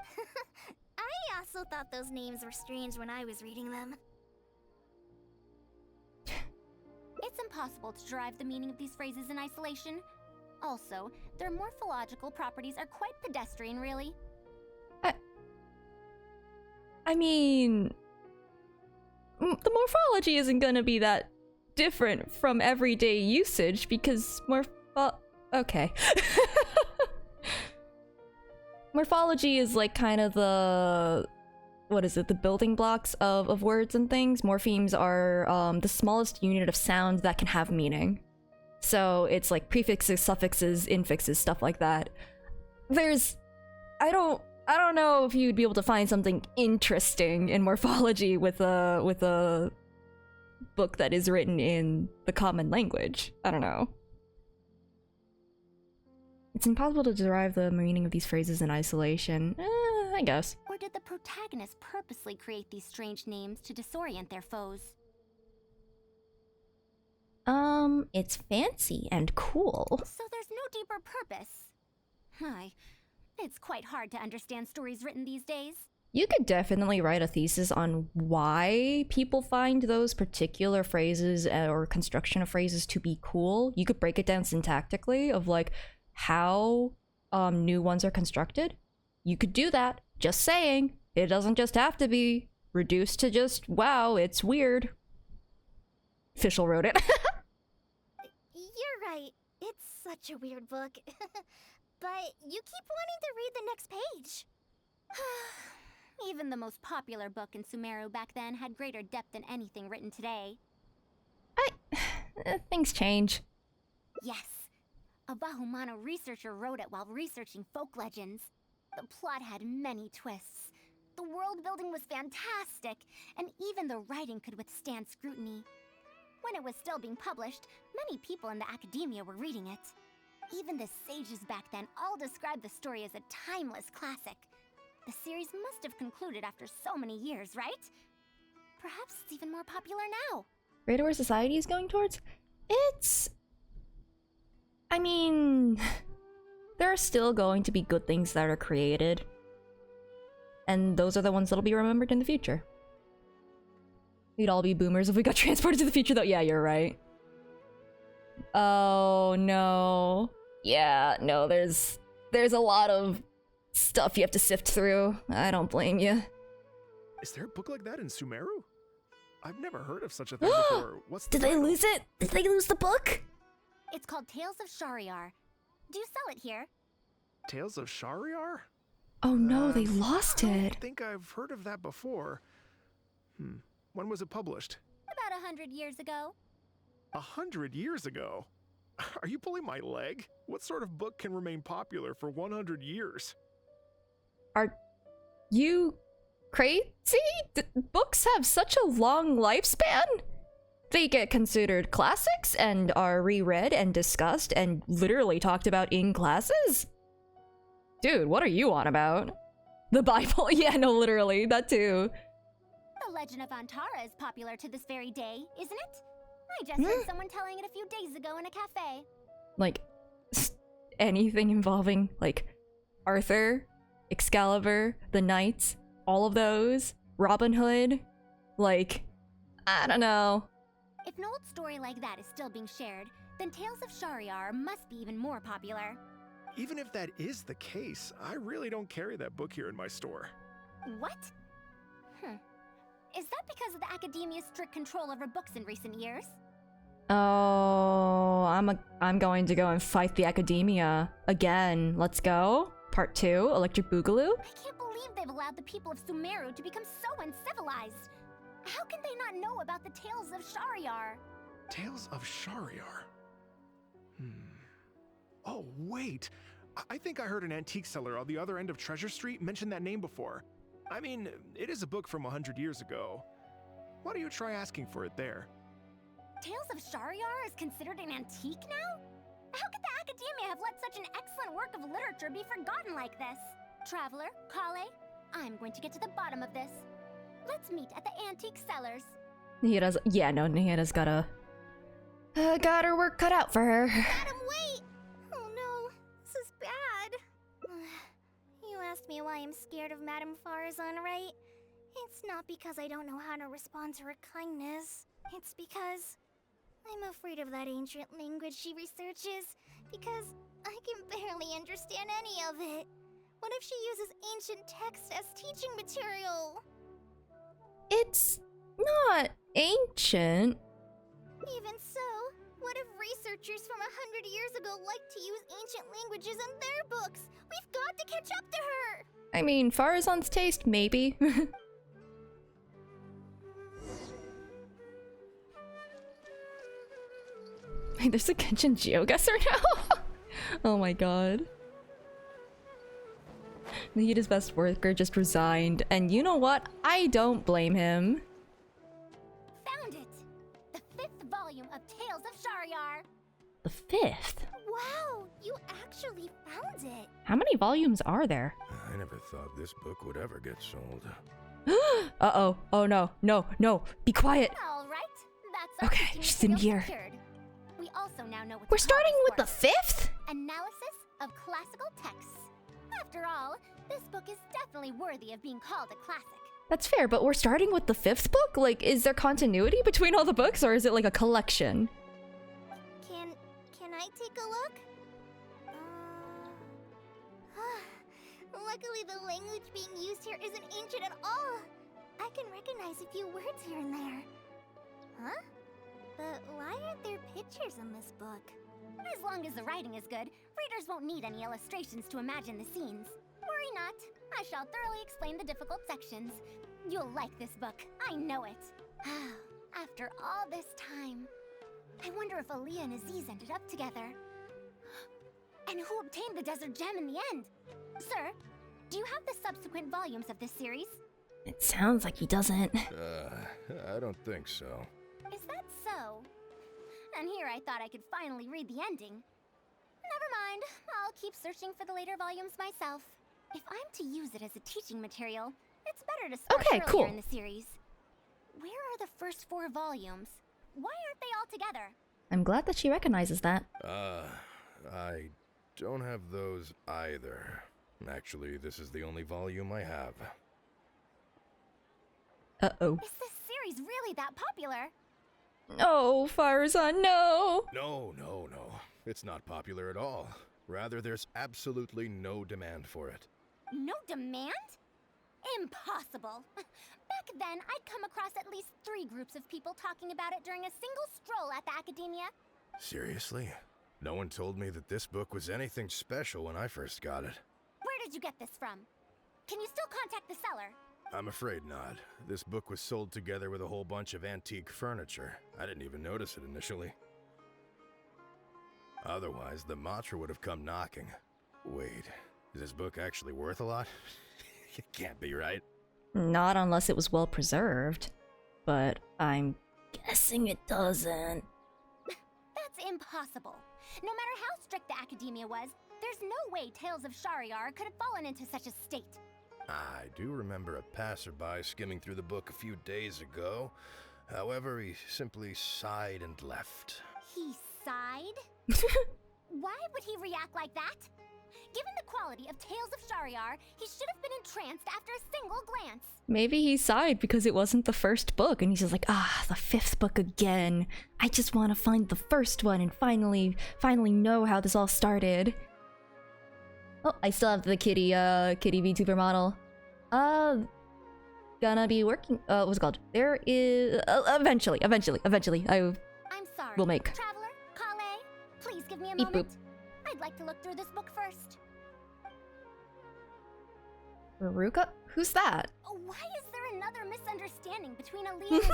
I also thought those names were strange when I was reading them. It's impossible to derive the meaning of these phrases in isolation. Also, their morphological properties are quite pedestrian, really. I mean, the morphology isn't gonna be that different from everyday usage because okay. Morphology is like kind of the the building blocks of words and things. Morphemes are the smallest unit of sound that can have meaning. So it's like prefixes, suffixes, infixes, stuff like that. I don't know if you'd be able to find something interesting in morphology with a book that is written in the common language. I don't know. It's impossible to derive the meaning of these phrases in isolation. I guess. Or did the protagonist purposely create these strange names to disorient their foes? It's fancy and cool. So there's no deeper purpose. It's quite hard to understand stories written these days. You could definitely write a thesis on why people find those particular phrases or construction of phrases to be cool. You could break it down syntactically of like how new ones are constructed. You could do that. Just saying. It doesn't just have to be reduced to just, wow, it's weird. Fischl wrote it. You're right. It's such a weird book. But you keep wanting to read the next page. Even the most popular book in Sumeru back then had greater depth than anything written today. Things change. Yes. A Bahumano researcher wrote it while researching folk legends. The plot had many twists. The world building was fantastic, and even the writing could withstand scrutiny. When it was still being published, many people in the academia were reading it. Even the sages back then all described the story as a timeless classic. The series must have concluded after so many years, right? Perhaps it's even more popular now. Right where society is going towards? I mean, there are still going to be good things that are created. And those are the ones that'll be remembered in the future. We'd all be boomers if we got transported to the future, though. Yeah, you're right. Oh, no. Yeah, no, there's a lot of stuff you have to sift through. I don't blame you. Is there a book like that in Sumeru? I've never heard of such a thing before. What's the Did they title? lose it? Did they lose the book? It's called Tales of Shariar. Do you sell it here? Tales of Shariar? Oh no, they lost I it. don't think I've heard of that before. When was it published? About 100 years ago. 100 years ago? Are you pulling my leg? What sort of book can remain popular for 100 years? Are you crazy? Books have such a long lifespan? They get considered classics and are reread and discussed and literally talked about in classes? Dude, what are you on about? The Bible? Yeah, no, literally, that too. The Legend of Antara is popular to this very day, isn't it? I just heard someone telling it a few days ago in a cafe. Like, anything involving, like, Arthur, Excalibur, the Knights, all of those, Robin Hood, like, I don't know. If an old story like that is still being shared, then Tales of Shariar must be even more popular. Even if that is the case, I really don't carry that book here in my store. What? Is that because of the academia's strict control over books in recent years? Oh, I'm going to go and fight the academia again. Let's go. Part 2, Electric Boogaloo. I can't believe they've allowed the people of Sumeru to become so uncivilized. How can they not know about the tales of Shariar? Tales of Shariar. Oh, wait. I think I heard an antique seller on the other end of Treasure Street mention that name before. I mean, it is a book from 100 years ago. Why don't you try asking for it there? Tales of Shariar is considered an antique now? How could the academia have let such an excellent work of literature be forgotten like this? Traveler, Kale, I'm going to get to the bottom of this. Let's meet at the antique sellers. Nihira's, yeah, no, Nihira's got her work cut out for her. Madam, wait! Oh no, this is bad. You asked me why I'm scared of Madame Faruzan, right? It's not because I don't know how to respond to her kindness. It's because I'm afraid of that ancient language she researches, because I can barely understand any of it. What if she uses ancient texts as teaching material? It's not ancient. Even so, what if researchers from 100 years ago like to use ancient languages in their books? We've got to catch up to her! I mean, Faruzan's taste, maybe. Wait, there's a Genshin GeoGuessr now? Oh my god. Nihita's best worker just resigned, and you know what? I don't blame him. Found it! The 5th volume of Tales of Shariar. The 5th? Wow, you actually found it! How many volumes are there? I never thought this book would ever get sold. Uh-oh. Oh no, no, no. Be quiet. All right, that's our Okay, teaching she's in material here. secured. We also now know what We're to call starting this with the course. 5th? Analysis of classical texts. After all, this book is definitely worthy of being called a classic. That's fair, but we're starting with the 5th book? Like, is there continuity between all the books, or is it like a collection? Can I take a look? Luckily the language being used here isn't ancient at all. I can recognize a few words here and there. Huh? But why aren't there pictures in this book? As long as the writing is good, readers won't need any illustrations to imagine the scenes. Worry not, I shall thoroughly explain the difficult sections. You'll like this book, I know it. After all this time, I wonder if Aaliyah and Aziz ended up together. And who obtained the desert gem in the end? Sir, do you have the subsequent volumes of this series? It sounds like he doesn't. I don't think so. Is that so? And here I thought I could finally read the ending. Never mind, I'll keep searching for the later volumes myself. If I'm to use it as a teaching material, it's better to start Okay, earlier cool. in the series. Where are the first 4 volumes? Why aren't they all together? I'm glad that she recognizes that. I don't have those either. Actually, this is the only volume I have. Uh-oh. Is this series really that popular? Oh, Faruzan, no! No. It's not popular at all. Rather, there's absolutely no demand for it. No demand? Impossible. Back then, I'd come across at least 3 groups of people talking about it during a single stroll at the academia. Seriously? No one told me that this book was anything special when I first got it. Where did you get this from? Can you still contact the seller? I'm afraid not. This book was sold together with a whole bunch of antique furniture. I didn't even notice it initially. Otherwise, the Matra would have come knocking. Wait, is this book actually worth a lot? It can't be, right? Not unless it was well preserved. But I'm guessing it doesn't. That's impossible. No matter how strict the academia was, there's no way Tales of Shariar could have fallen into such a state. I do remember a passerby skimming through the book a few days ago. However, he simply sighed and left. He sighed? Why would he react like that? Given the quality of Tales of Shariar, he should have been entranced after a single glance. Maybe he sighed because it wasn't the first book, and he's just like, the 5th book again. I just want to find the first one and finally know how this all started. Oh, I still have the kitty VTuber model. Gonna be working. What's it called? There is eventually. I'm sorry. we'll make. Traveler, Kale, please give me a Beep moment. boop. I'd like to look through this book first. Ruka? Who's that? Oh, why is there another misunderstanding between Ali and Aziz?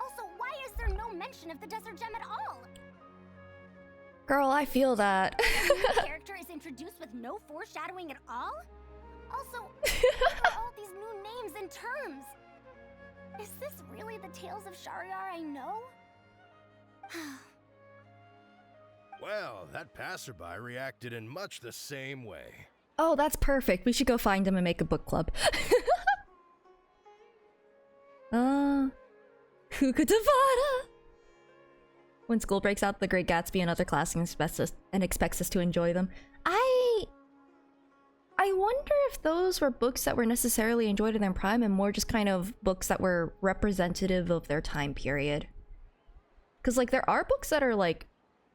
Also, why is there no mention of the desert gem at all? Girl, I feel that. The new character is introduced with no foreshadowing at all? Also, what are all these new names and terms? Is this really the Tales of Shahryar I know? Well, that passerby reacted in much the same way. Oh, that's perfect. We should go find him and make a book club. Kukutavada! When school breaks out, The Great Gatsby and other classics expects us to enjoy them. I wonder if those were books that were necessarily enjoyed in their prime and more just kind of books that were representative of their time period. Because, like, there are books that are, like,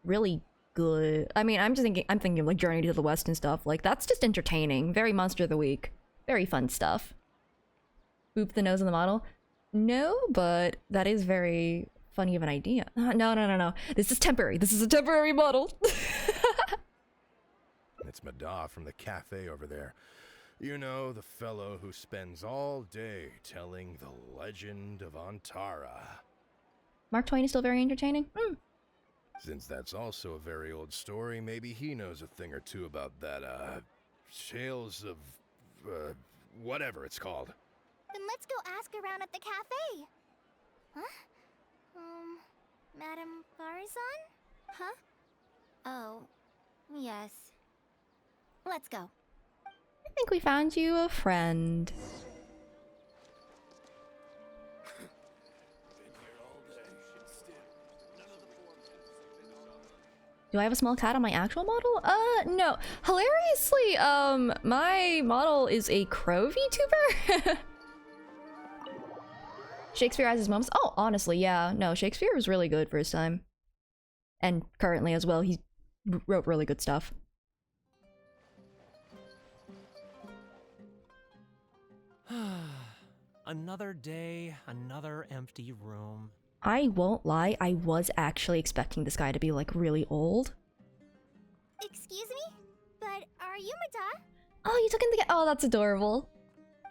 really good. I mean, I'm thinking of, like, Journey to the West and stuff. Like, that's just entertaining. Very Monster of the Week. Very fun stuff. Boop the nose in the model. No, but that is very funny of an idea. No. This is temporary. This is a temporary model. It's Madar from the cafe over there. You know, the fellow who spends all day telling the legend of Antara. Mark Twain is still very entertaining. Since that's also a very old story, maybe he knows a thing or two about that, Tales of, whatever it's called. Then let's go ask around at the cafe. Huh? Madame Faruzan? Huh? Oh, yes. Let's go. I think we found you a friend. Do I have a small cat on my actual model? No. Hilariously, my model is a crow VTuber. Shakespeare has his moments. Oh, honestly, yeah. No, Shakespeare was really good for his time. And currently as well, he wrote really good stuff. Another day, another empty room. I won't lie, I was actually expecting this guy to be, like, really old. Excuse me? But are you Mada? Oh, you took him to get— oh, that's adorable.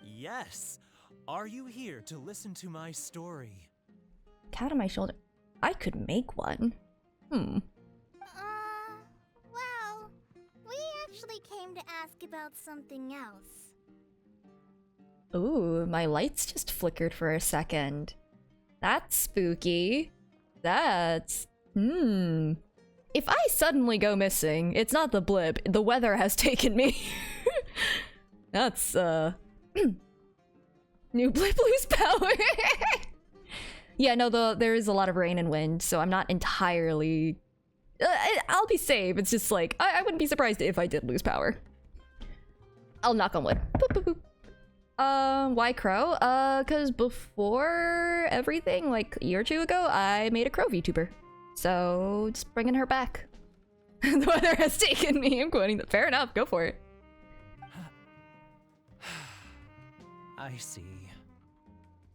Yes! Are you here to listen to my story? Cat on my shoulder. I could make one. Well, we actually came to ask about something else. Ooh, my lights just flickered for a second. That's spooky. That's... If I suddenly go missing, it's not the blip. The weather has taken me. That's, New blip lose power. Yeah, no, there is a lot of rain and wind, so I'm not entirely... I'll be safe. It's just like, I wouldn't be surprised if I did lose power. I'll knock on wood. Boop, boop, boop. Why crow? Cause before everything, like a year or two ago, I made a crow VTuber. So, just bringing her back. The weather has taken me. I'm quoting that. Fair enough, go for it. I see.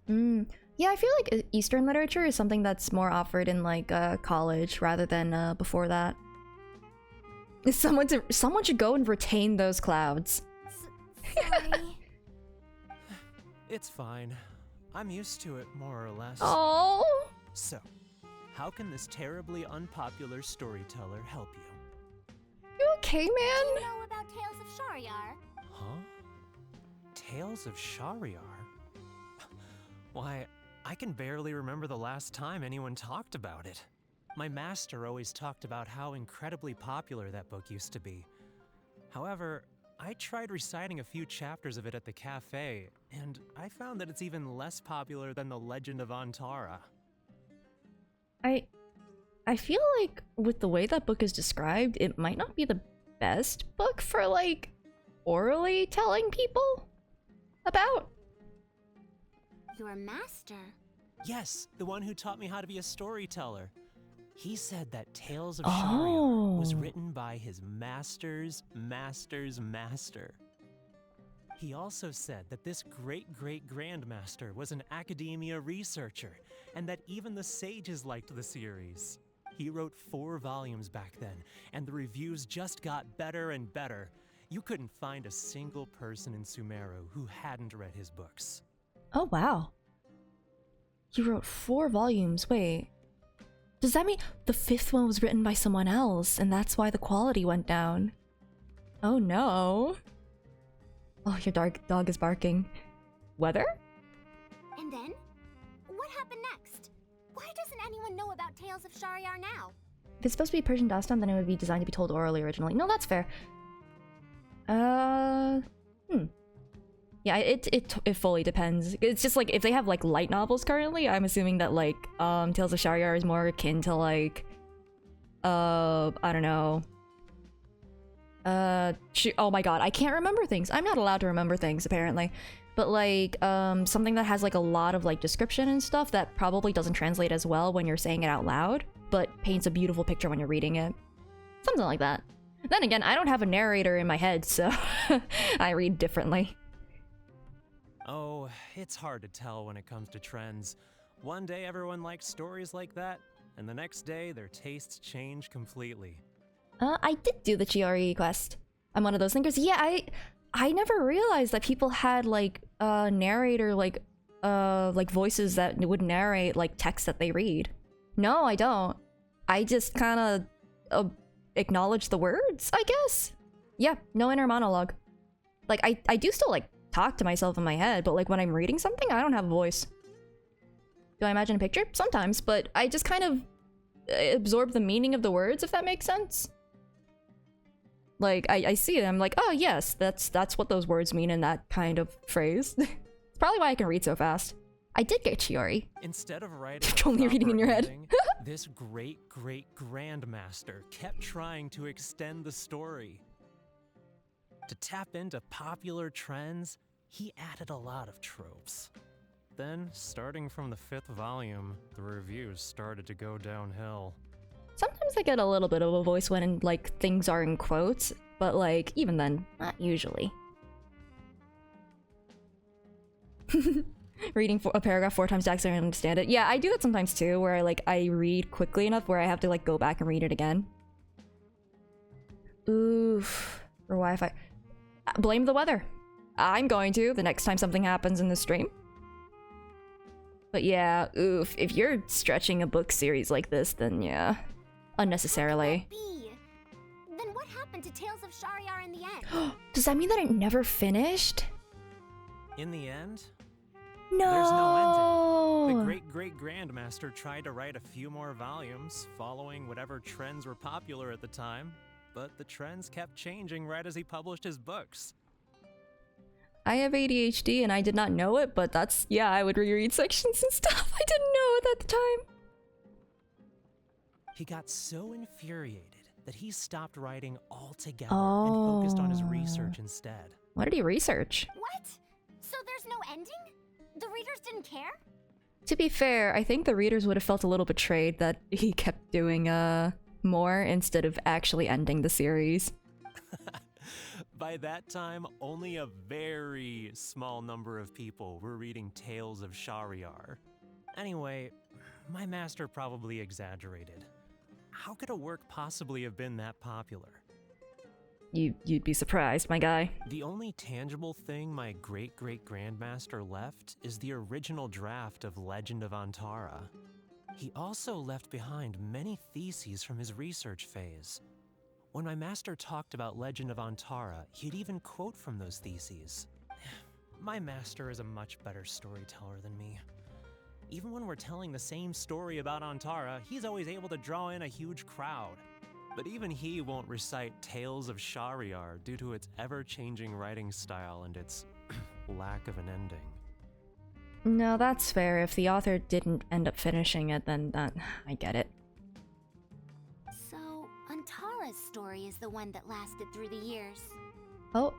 Yeah, I feel like Eastern literature is something that's more offered in like college rather than before that. Someone should go and retain those clouds. Sorry. It's fine. I'm used to it, more or less. Oh. So, how can this terribly unpopular storyteller help you? You okay, Do man? you know about Tales of Shahryar? Huh? Tales of Shahryar? Why, I can barely remember the last time anyone talked about it. My master always talked about how incredibly popular that book used to be. However, I tried reciting a few chapters of it at the cafe, and I found that it's even less popular than the Legend of Antara. I feel like with the way that book is described, it might not be the best book for like orally telling people about. Your master? Yes, the one who taught me how to be a storyteller. He said that Tales of Shahryar was written by his master's master's master. He also said that this great-great-grandmaster was an academia researcher, and that even the sages liked the series. He wrote 4 volumes back then, and the reviews just got better and better. You couldn't find a single person in Sumeru who hadn't read his books. Oh, wow. He wrote 4 volumes. Wait. Does that mean the 5th one was written by someone else, and that's why the quality went down? Oh no. Oh, your dog is barking. Weather? And then? What happened next? Why doesn't anyone know about Tales of Shariar now? If it's supposed to be Persian Dastan, then it would be designed to be told orally originally. No, that's fair. Yeah, it fully depends. It's just like if they have like light novels currently, I'm assuming that like Tales of Shariar is more akin to like I don't know. Oh my god, I can't remember things. I'm not allowed to remember things apparently. But like something that has like a lot of like description and stuff that probably doesn't translate as well when you're saying it out loud, but paints a beautiful picture when you're reading it. Something like that. Then again, I don't have a narrator in my head, so I read differently. Oh, it's hard to tell when it comes to trends. One day everyone likes stories like that, and the next day their tastes change completely. I did do the Chiori quest. I'm one of those thinkers. Yeah, I never realized that people had like narrator like voices that would narrate like text that they read. No, I don't. I just kind of acknowledge the words, I guess. Yeah, no inner monologue. Like I do still like talk to myself in my head, but like when I'm reading something, I don't have a voice. Do I imagine a picture? Sometimes, but I just kind of absorb the meaning of the words, if that makes sense. Like I see it, I'm like, oh yes, that's what those words mean in that kind of phrase. It's probably why I can read so fast. I did get Chiori. Instead of writing only reading in your head. ending, this great-great-grandmaster kept trying to extend the story. To tap into popular trends, he added a lot of tropes. Then, starting from the 5th volume, the reviews started to go downhill. Sometimes I get a little bit of a voice when like things are in quotes, but like even then, not usually. Reading a paragraph 4 times to actually understand it. Yeah, I do that sometimes too, where I read quickly enough where I have to like go back and read it again. Oof. For Wi-Fi. Blame the weather. I'm going to the next time something happens in the stream. But yeah, oof. If you're stretching a book series like this, then yeah. Unnecessarily. Then what happened to Tales of Shariar in the end? Does that mean that it never finished? In the end, No! there's no ending. The great-great-grandmaster tried to write a few more volumes, following whatever trends were popular at the time, but the trends kept changing right as he published his books. I have ADHD and I did not know it, but that's, yeah, I would reread sections and stuff. I didn't know it at the time. He got so infuriated that he stopped writing altogether and focused on his research instead. What did he research? What? So there's no ending? The readers didn't care? To be fair, I think the readers would have felt a little betrayed that he kept doing more instead of actually ending the series. By that time, only a very small number of people were reading Tales of Shariar. Anyway, my master probably exaggerated. How could a work possibly have been that popular? You'd be surprised, my guy. The only tangible thing my great-great-grandmaster left is the original draft of Legend of Antara. He also left behind many theses from his research phase. When my master talked about Legend of Antara, he'd even quote from those theses. My master is a much better storyteller than me. Even when we're telling the same story about Antara, he's always able to draw in a huge crowd. But even he won't recite Tales of Shariar due to its ever-changing writing style and its lack of an ending. No, that's fair. If the author didn't end up finishing it, then I get it. So, Antara's story is the one that lasted through the years. Oh,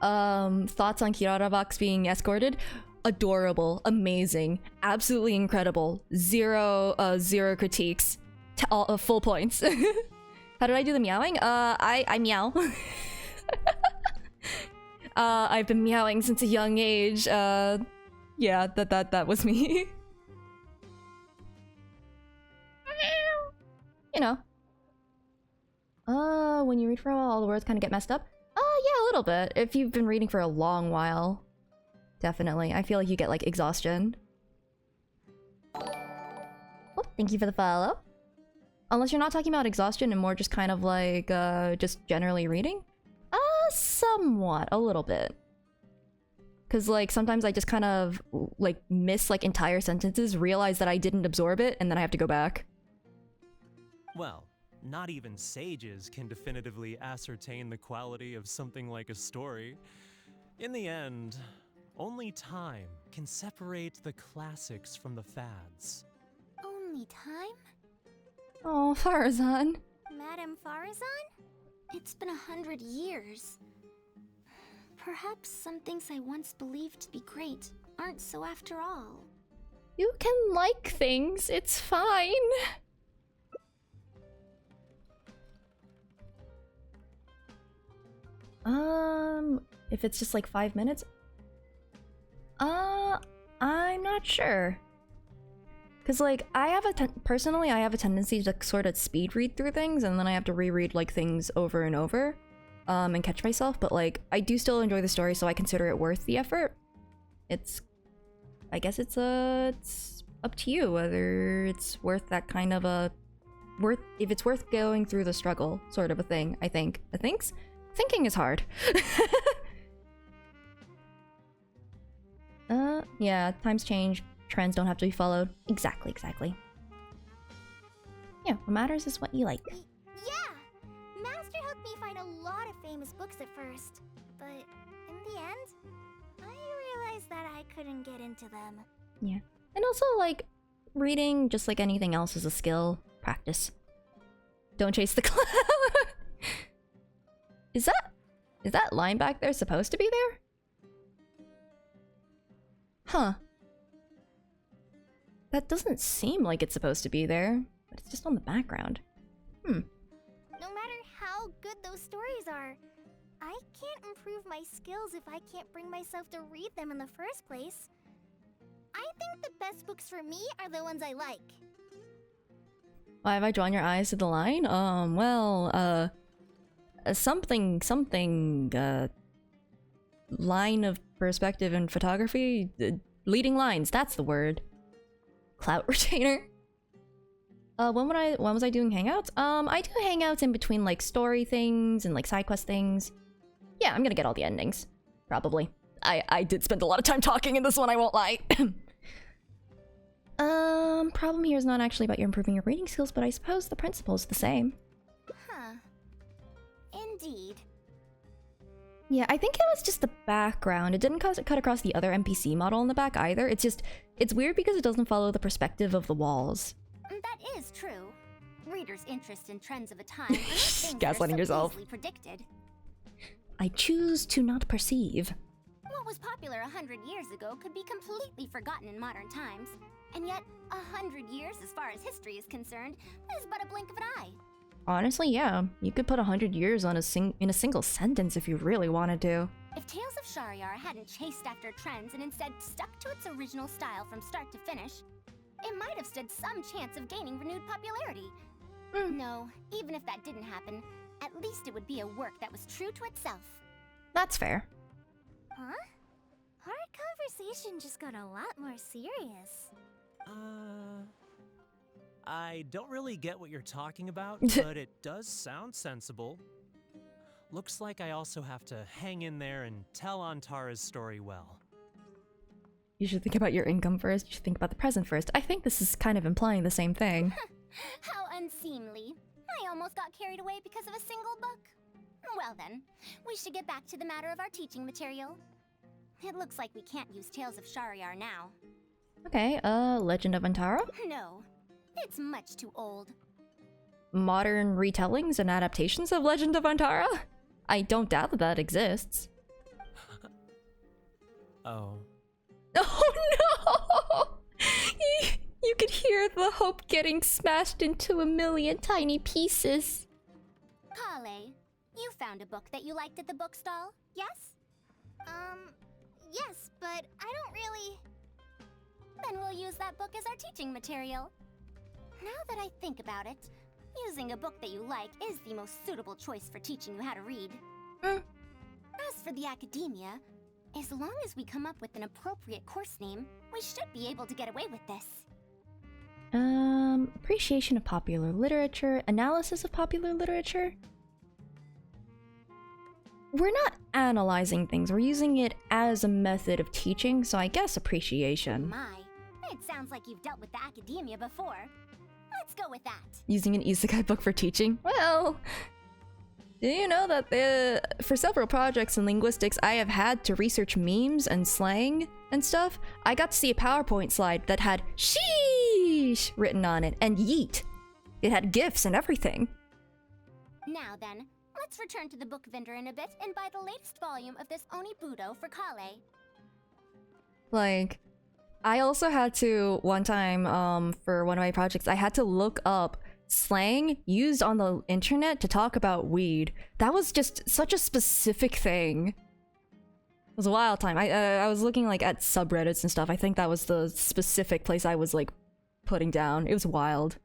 thoughts on Kirara Box being escorted? Adorable, amazing, absolutely incredible. Zero critiques. Full points. How did I do the meowing? I meow. I've been meowing since a young age. Yeah, that was me. You know. When you read for a while, all the words kind of get messed up. Yeah, a little bit. If you've been reading for a long while. Definitely. I feel like you get, like, exhaustion. Oh, thank you for the follow. Unless you're not talking about exhaustion and more just kind of like, just generally reading? Somewhat. A little bit. Because, like, sometimes I just kind of, like, miss, like, entire sentences, realize that I didn't absorb it, and then I have to go back. Well, not even sages can definitively ascertain the quality of something like a story. In the end, only time can separate the classics from the fads. Only time? Oh, Faruzan. Madam Faruzan? It's been 100 years. Perhaps some things I once believed to be great aren't so after all. You can like things, it's fine. If it's just like 5 minutes? I'm not sure. Cause like, personally, I have a tendency to sort of speed read through things, and then I have to reread like things over and over, and catch myself, but like, I do still enjoy the story, so I consider it worth the effort. I guess it's up to you whether it's worth that kind of if it's worth going through the struggle, sort of a thing, I think. Thinking is hard. Yeah, times change, trends don't have to be followed. Exactly. Yeah, what matters is what you like. Yeah! Master helped me find a lot of famous books at first, but in the end, I realized that I couldn't get into them. Yeah. And also, like, reading, just like anything else, is a skill. Practice. Don't chase the cloud. Is that line back there supposed to be there? Huh. That doesn't seem like it's supposed to be there, but it's just on the background. No matter how good those stories are, I can't improve my skills if I can't bring myself to read them in the first place. I think the best books for me are the ones I like. Why have I drawn your eyes to the line? Line of perspective in photography? Leading lines, that's the word. Clout retainer. When was I doing hangouts? I do hangouts in between like story things and like side quest things. Yeah, I'm gonna get all the endings. Probably. I did spend a lot of time talking in this one, I won't lie. Problem here is not actually about improving your reading skills, but I suppose the principle is the same. Huh. Indeed. Yeah, I think it was just the background. It didn't cut across the other NPC model in the back either. It's weird because it doesn't follow the perspective of the walls. That is true. Readers' interest in trends of a time are not things that are Gaslighting so yourself. easily predicted. I choose to not perceive. What was popular 100 years ago could be completely forgotten in modern times. And yet, 100 years, as far as history is concerned, is but a blink of an eye. Honestly, yeah. You could put 100 years on in a single sentence if you really wanted to. If Tales of Shahryar hadn't chased after trends and instead stuck to its original style from start to finish, it might have stood some chance of gaining renewed popularity. No, even if that didn't happen, at least it would be a work that was true to itself. That's fair. Huh? Our conversation just got a lot more serious. I don't really get what you're talking about, but it does sound sensible. Looks like I also have to hang in there and tell Antara's story well. You should think about your income first, you should think about the present first. I think this is kind of implying the same thing. How unseemly. I almost got carried away because of a single book. Well then, we should get back to the matter of our teaching material. It looks like we can't use Tales of Shahryar now. Okay, Legend of Antara? No, it's much too old. Modern retellings and adaptations of Legend of Antara? I don't doubt that exists. Oh. Oh no! You could hear the hope getting smashed into a million tiny pieces. Kale, you found a book that you liked at the bookstall, yes? Yes, but I don't really... Then we'll use that book as our teaching material. Now that I think about it, using a book that you like is the most suitable choice for teaching you how to read. As for the academia, as long as we come up with an appropriate course name, we should be able to get away with this. Appreciation of popular literature, analysis of popular literature? We're not analyzing things, we're using it as a method of teaching, so I guess appreciation. My, it sounds like you've dealt with the academia before. Let's go with that. Using an isekai book for teaching? Well, do you know that for several projects in linguistics, I have had to research memes and slang and stuff? I got to see a PowerPoint slide that had sheesh written on it, and yeet. It had GIFs and everything. Now then, let's return to the book vendor in a bit and buy the latest volume of this Onibudo for Kale. Like, I also had to, one time, for one of my projects, I had to look up slang used on the internet to talk about weed. That was just such a specific thing. It was a wild time. I was looking like at subreddits and stuff. I think that was the specific place I was like putting down. It was wild.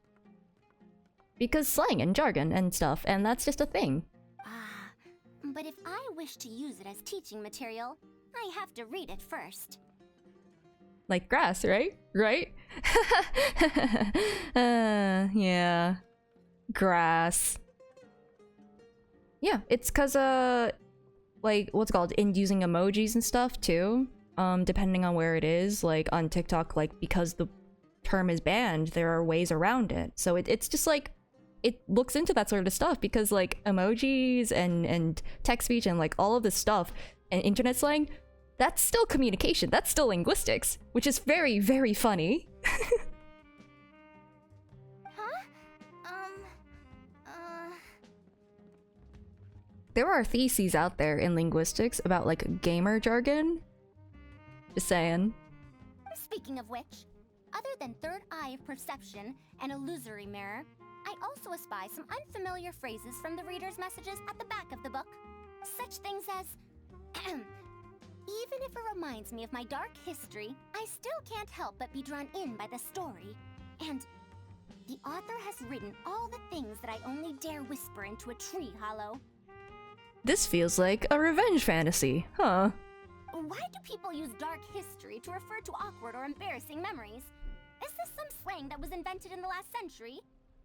Because slang and jargon and stuff, and that's just a thing. Ah, but if I wish to use it as teaching material, I have to read it first. Like grass, right? Right? Yeah. Grass. Yeah, it's cause, like, what's it called? In using emojis and stuff, too. Depending on where it is. Like, on TikTok, like, because the term is banned, there are ways around it. So it's just, like, it looks into that sort of stuff, because, like, emojis and text speech and, like, all of this stuff, and internet slang, that's still communication. That's still linguistics, which is very, very funny. There are theses out there in linguistics about, like, gamer jargon. Just saying. Speaking of which, other than third eye of perception and illusory mirror, I also espy some unfamiliar phrases from the reader's messages at the back of the book. Such things as, even if it reminds me of my dark history, I still can't help but be drawn in by the story. And the author has written all the things that I only dare whisper into a tree hollow. This feels like a revenge fantasy, huh? Why do people use dark history to refer to awkward or embarrassing memories? Is this some slang that was invented in the last century?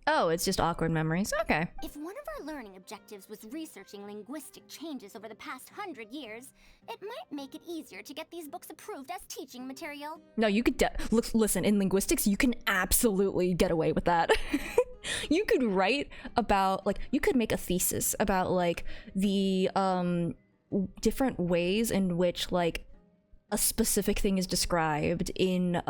Oh, it's just awkward memories. Okay. If one of our learning objectives was researching linguistic changes over the past 100 years, it might make it easier to get these books approved as teaching material. No, you could listen, in linguistics, you can absolutely get away with that. You could write about, like, you could make a thesis about, like, the different ways in which, like, a specific thing is described in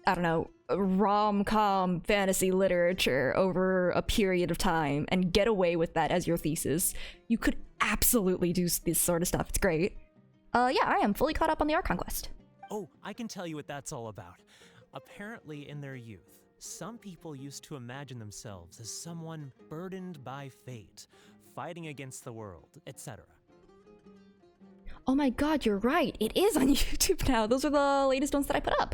I don't know, rom-com fantasy literature over a period of time and get away with that as your thesis. You could absolutely do this sort of stuff. It's great. Yeah, I am fully caught up on the Archon quest. Oh, I can tell you what that's all about. Apparently, in their youth, some people used to imagine themselves as someone burdened by fate, fighting against the world, etc. Oh my god, you're right. It is on YouTube now. Those are the latest ones that I put up.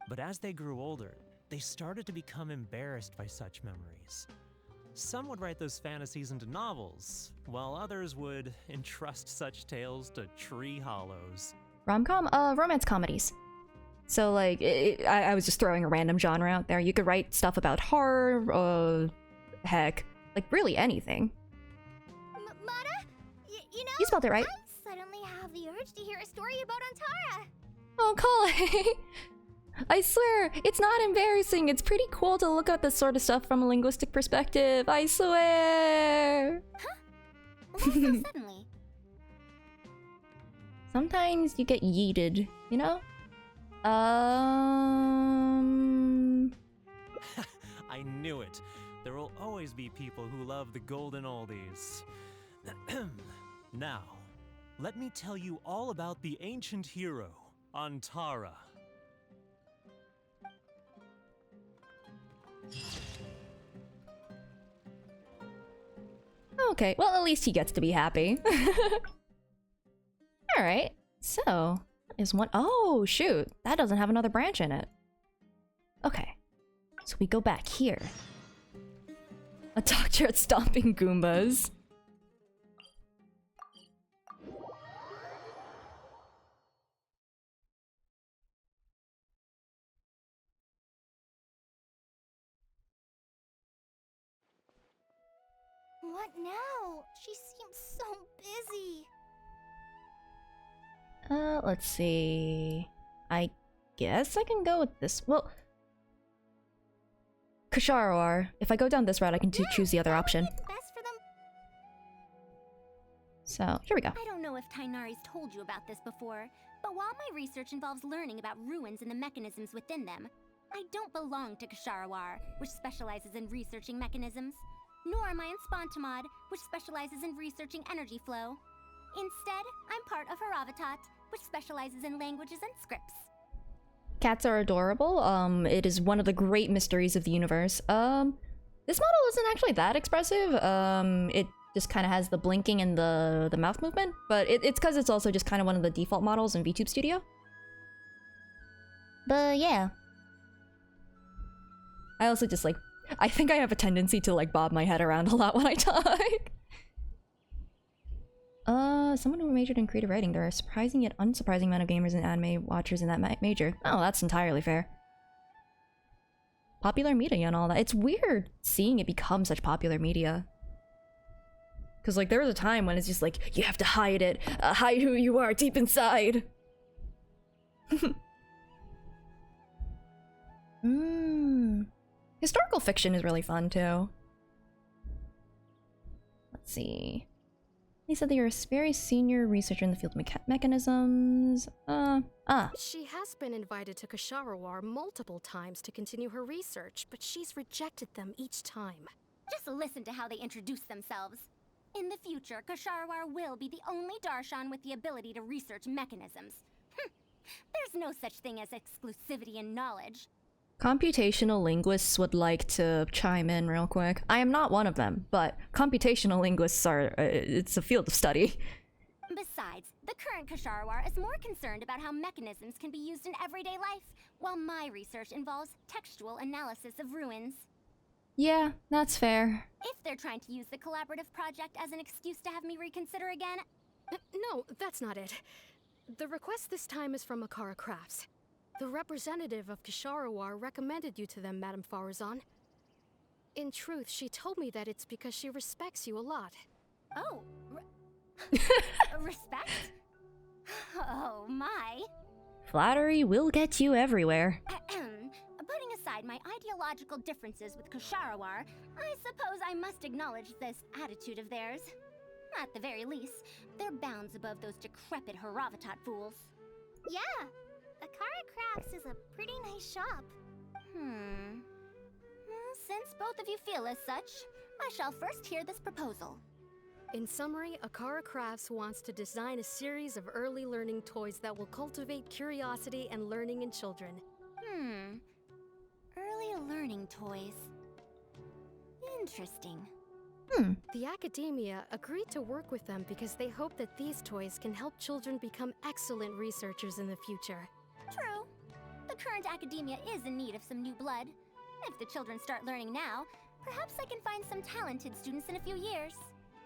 But as they grew older, they started to become embarrassed by such memories. Some would write those fantasies into novels, while others would entrust such tales to tree hollows. Rom-com? Romance comedies. So, like, I was just throwing a random genre out there. You could write stuff about horror, heck, like, really anything. Mata? You know, You spelled it right. I suddenly have the urge to hear a story about Antara. Oh, Kale! I swear, it's not embarrassing. It's pretty cool to look at this sort of stuff from a linguistic perspective. I swear! Huh? Why so suddenly? Sometimes you get yeeted, you know? I knew it. There will always be people who love the golden oldies. Now, let me tell you all about the ancient hero, Antara. Okay, well, at least he gets to be happy. Alright, so is one. Oh, shoot. That doesn't have another branch in it. Okay. So we go back here. A doctor at Stomping Goombas. What now? She seems so busy. Let's see. I guess I can go with this. Well, Kasharawar. If I go down this route, I can choose the other option. Best for them. So, here we go. I don't know if Tainari's told you about this before, but while my research involves learning about ruins and the mechanisms within them, I don't belong to Kasharawar, which specializes in researching mechanisms, nor am I in Spontamod, which specializes in researching energy flow. Instead, I'm part of thaT, which specializes in languages and scripts. Cats are adorable. It is one of the great mysteries of the universe. This model isn't actually that expressive. It just kind of has the blinking and the mouth movement, but it's because it's also just kind of one of the default models in VTube Studio. But yeah. I also just like, I think I have a tendency to like bob my head around a lot when I talk. Someone who majored in creative writing. There are a surprising yet unsurprising amount of gamers and anime watchers in that major. Oh, that's entirely fair. Popular media and all that. It's weird seeing it become such popular media. Because, like, there was a time when it's just like, you have to hide it. Hide who you are deep inside. Historical fiction is really fun, too. Let's see. They said that you're a very senior researcher in the field of mechanisms. She has been invited to Kasharawar multiple times to continue her research, but she's rejected them each time. Just listen to how they introduce themselves. In the future, Kasharawar will be the only Darshan with the ability to research mechanisms. There's no such thing as exclusivity in knowledge. Computational linguists would like to chime in real quick. I am not one of them, but computational linguists are, it's a field of study. Besides, the current Kasharawar is more concerned about how mechanisms can be used in everyday life, while my research involves textual analysis of ruins. Yeah, that's fair. If they're trying to use the collaborative project as an excuse to have me reconsider again... No, that's not it. The request this time is from Akara Crafts. The representative of Kasharawar recommended you to them, Madame Faruzan. In truth, she told me that it's because she respects you a lot. Oh, respect? Oh, my. Flattery will get you everywhere. Putting aside my ideological differences with Kasharawar, I suppose I must acknowledge this attitude of theirs. At the very least, they're bounds above those decrepit thaT fools. Yeah, Akara Crafts is a pretty nice shop. Since both of you feel as such, I shall first hear this proposal. In summary, Akara Crafts wants to design a series of early learning toys that will cultivate curiosity and learning in children. Early learning toys. Interesting. The academia agreed to work with them because they hope that these toys can help children become excellent researchers in the future. True. The current academia is in need of some new blood. If the children start learning now, perhaps I can find some talented students in a few years.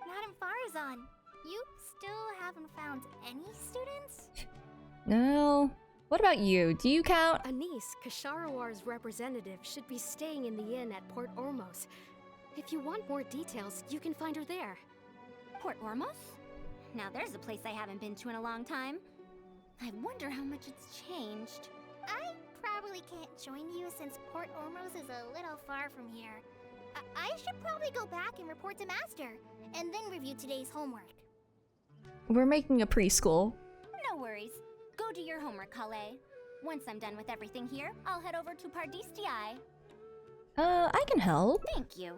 Madame Faruzan, you still haven't found any students? No. What about you? Do you count? Anise, Kasharawar's representative, should be staying in the inn at Port Ormos. If you want more details, you can find her there. Port Ormos? Now there's a place I haven't been to in a long time. I wonder how much it's changed. I probably can't join you since Port Ormos is a little far from here. I should probably go back and report to Master, and then review today's homework. We're making a preschool. No worries. Go do your homework, Kale. Once I'm done with everything here, I'll head over to Pardistii. I can help. Thank you.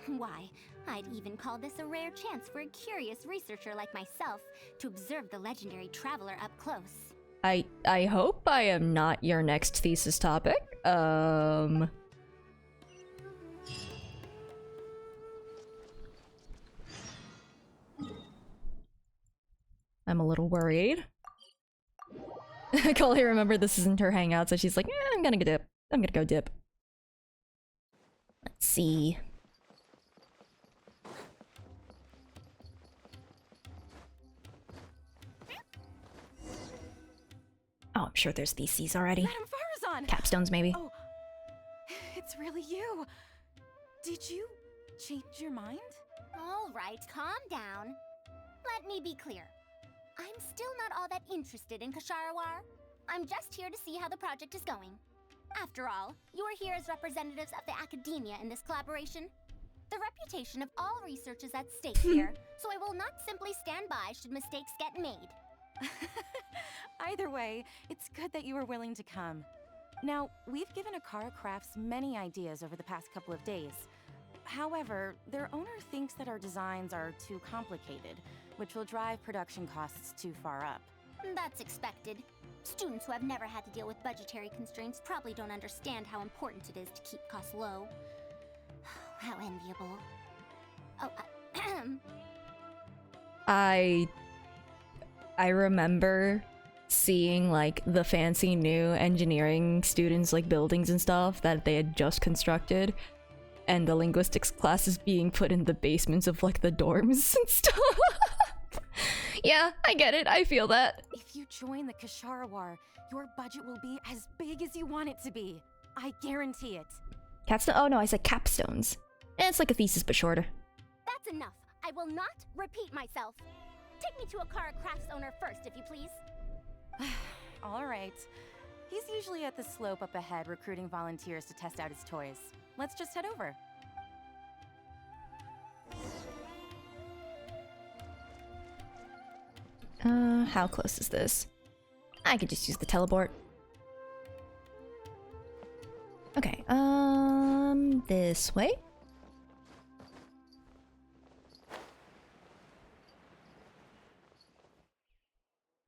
Why, I'd even call this a rare chance for a curious researcher like myself to observe the legendary traveler up close. I hope I am not your next thesis topic. I'm a little worried. Coley remembered this isn't her hangout, so she's like, I'm gonna go dip. I'm gonna go dip. Let's see. Oh, I'm sure there's theses already. Madam Faruzan! Capstones, maybe. Oh, it's really you. Did you change your mind? All right, calm down. Let me be clear. I'm still not all that interested in Kasharawar. I'm just here to see how the project is going. After all, you're here as representatives of the academia in this collaboration. The reputation of all research is at stake here, so I will not simply stand by should mistakes get made. Either way, it's good that you were willing to come. Now, we've given Akara Crafts many ideas over the past couple of days. However, their owner thinks that our designs are too complicated, which will drive production costs too far up. That's expected. Students who have never had to deal with budgetary constraints probably don't understand how important it is to keep costs low. How enviable. Oh, I remember seeing like the fancy new engineering students like buildings and stuff that they had just constructed, and the linguistics classes being put in the basements of like the dorms and stuff. Yeah, I get it. I feel that. If you join the Kasharawar, your budget will be as big as you want it to be. I guarantee it. Capstone? Oh no, I said capstones. It's like a thesis but shorter. that's enough. I will not repeat myself. Take me to Akara Crafts owner first, if you please. All right. He's usually at the slope up ahead recruiting volunteers to test out his toys. Let's just head over. How close is this? I could just use the teleport. Okay, this way?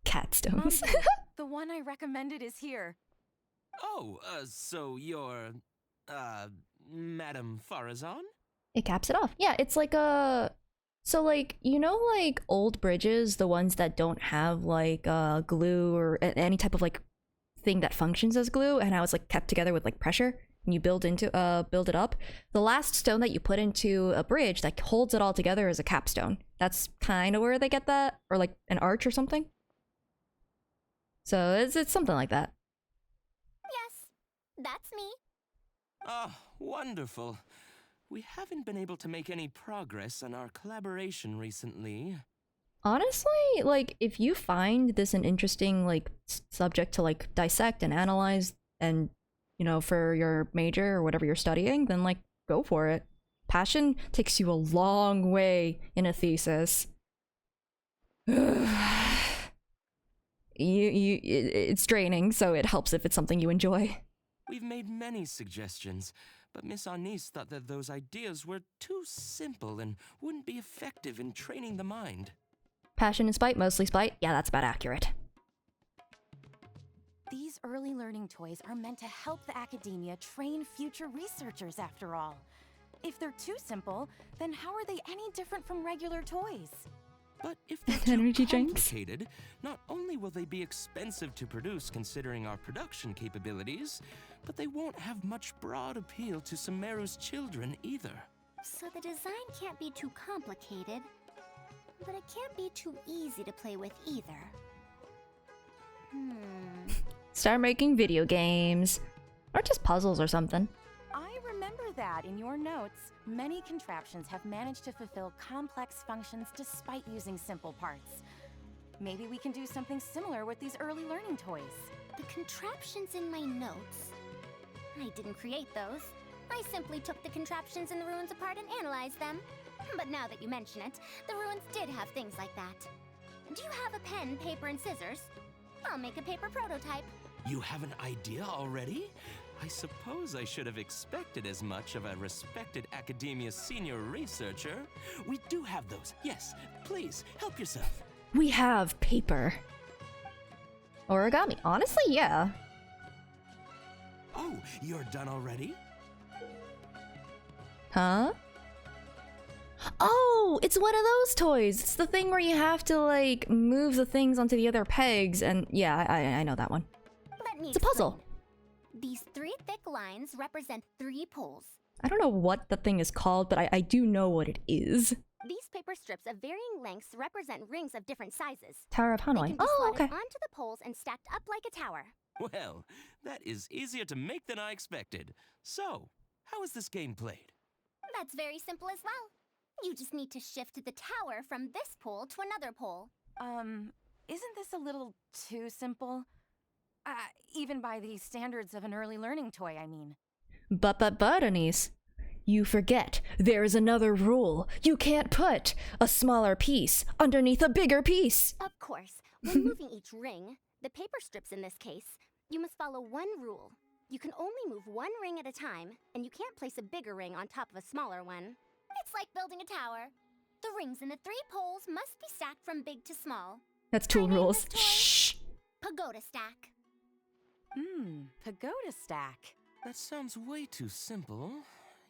Catstones. The one I recommended is here. Oh, so you're, Madam Faruzan? It caps it off. Yeah, it's like a... So, like, you know, like, old bridges, the ones that don't have, like, glue or any type of, like, thing that functions as glue, and how it's, like, kept together with, like, pressure, and you build it up. The last stone that you put into a bridge that holds it all together is a capstone. That's kind of where they get that, or, like, an arch or something. So, it's something like that. Yes, that's me. Oh, wonderful. We haven't been able to make any progress on our collaboration recently. Honestly, like, if you find this an interesting, like, subject to, like, dissect and analyze and, you know, for your major or whatever you're studying, then, like, go for it. Passion takes you a long way in a thesis. It's draining, so it helps if it's something you enjoy. We've made many suggestions, but Miss Anise thought that those ideas were too simple and wouldn't be effective in training the mind. Passion and spite, mostly spite. Yeah, that's about accurate. These early learning toys are meant to help the academia train future researchers, after all. If they're too simple, then how are they any different from regular toys? But if they're Energy too drinks. complicated, not only will they be expensive to produce considering our production capabilities, but they won't have much broad appeal to Sumeru's children either. So the design can't be too complicated, but it can't be too easy to play with either. Start making video games. Or just puzzles or something. I remember that in your notes. Many contraptions have managed to fulfill complex functions despite using simple parts. Maybe we can do something similar with these early learning toys. The contraptions in my notes. I didn't create those. I simply took the contraptions in the ruins apart and analyzed them. But now that you mention it, the ruins did have things like that. Do you have a pen, paper, and scissors? I'll make a paper prototype. You have an idea already? I suppose I should have expected as much of a respected academia senior researcher. We do have those. Yes, please, help yourself. We have paper. Origami. Honestly, yeah. Oh, you're done already? Huh? Oh, it's one of those toys. It's the thing where you have to, like, move the things onto the other pegs, and yeah, I know that one. Let me It's a puzzle. explain. These 3 thick lines represent 3 poles. I don't know what the thing is called, but I do know what it is. These paper strips of varying lengths represent rings of different sizes. Tower of They Hanoi. can be Oh, slotted okay. onto the poles and stacked up like a tower. Well, that is easier to make than I expected. So, how is this game played? That's very simple as well. You just need to shift the tower from this pole to another pole. Isn't this a little too simple? Even by the standards of an early learning toy, I mean. But, Anise, you forget there is another rule. You can't put a smaller piece underneath a bigger piece. Of course, when moving each ring, the paper strips in this case, you must follow one rule. You can only move one ring at a time, and you can't place a bigger ring on top of a smaller one. It's like building a tower. The rings in the 3 poles must be stacked from big to small. That's tool I named rules. this toy Shh. Pagoda stack. Pagoda stack. That sounds way too simple.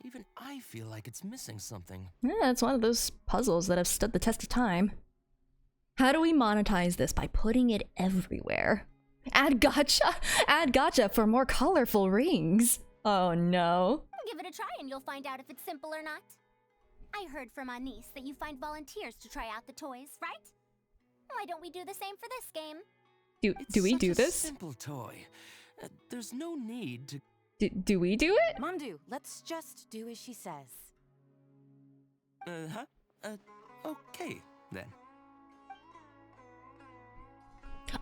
Even I feel like it's missing something. Yeah, it's one of those puzzles that have stood the test of time. How do we monetize this? By putting it everywhere. Add gotcha for more colorful rings. Oh no. Give it a try and you'll find out if it's simple or not. I heard from Anise that you find volunteers to try out the toys, right? Why don't we do the same for this game? Do we do It's such a this? simple toy. There's no need to. Do we do it? Mamdu, let's just do as she says. Okay, then.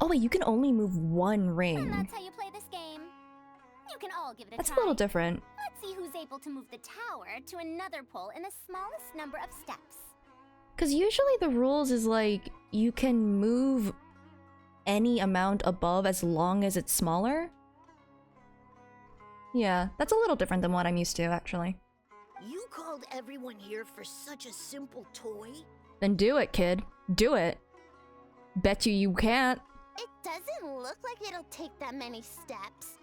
Oh wait, you can only move one And ring. that's how you play this game. You can all give it a That's a try. little different. Let's see who's able to move the tower to another pole in the smallest number of steps. Because usually the rules is like, you can move any amount above as long as it's smaller. Yeah, that's a little different than what I'm used to, actually. You called everyone here for such a simple toy? Then do it, kid. Do it. Bet you can't. It doesn't look like it'll take that many steps.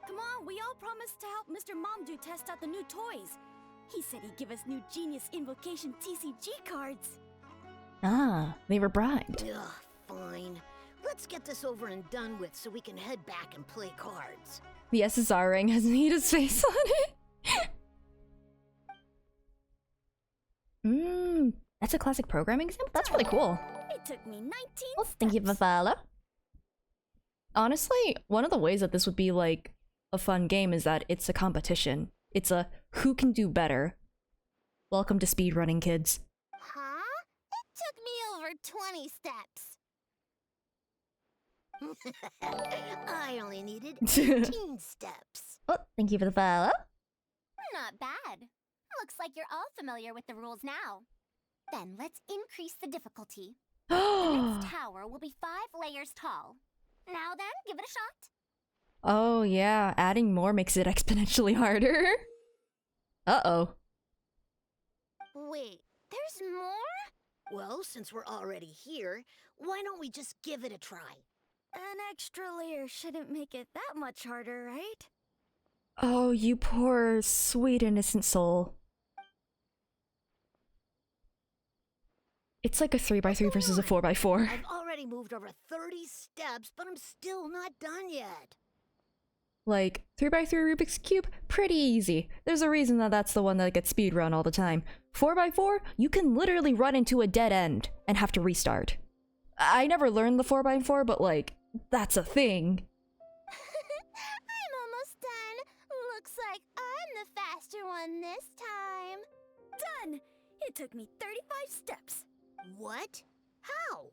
Come on, we all promised to help Mr. Momdu test out the new toys. He said he'd give us new Genius Invocation TCG cards. Ah, they were bribed. Ugh, fine. Let's get this over and done with so we can head back and play cards. The SSR ring has Nita's face on it. That's a classic programming example? That's really cool. It took me 19 Well, thank you for follow. Honestly, one of the ways that this would be like a fun game is that it's a competition. It's a who can do better. Welcome to speedrunning, kids. Huh? It took me over 20 steps. I only needed 18 steps. Well, thank you for the follow. Not bad. Looks like you're all familiar with the rules now. Then let's increase the difficulty. The next tower will be 5 layers tall. Now then, give it a shot. Oh yeah, adding more makes it exponentially harder. Uh-oh. Wait, there's more? Well, since we're already here, why don't we just give it a try? An extra layer shouldn't make it that much harder, right? Oh, you poor, sweet, innocent soul. It's like a 3x3 versus a 4x4. I've already moved over 30 steps, but I'm still not done yet. Like, 3x3 Rubik's Cube, pretty easy. There's a reason that that's the one that gets speedrun all the time. 4x4, you can literally run into a dead end and have to restart. I never learned the 4x4, but like, that's a thing. I'm almost done. Looks like I'm the faster one this time. Done! It took me 35 steps. What? How?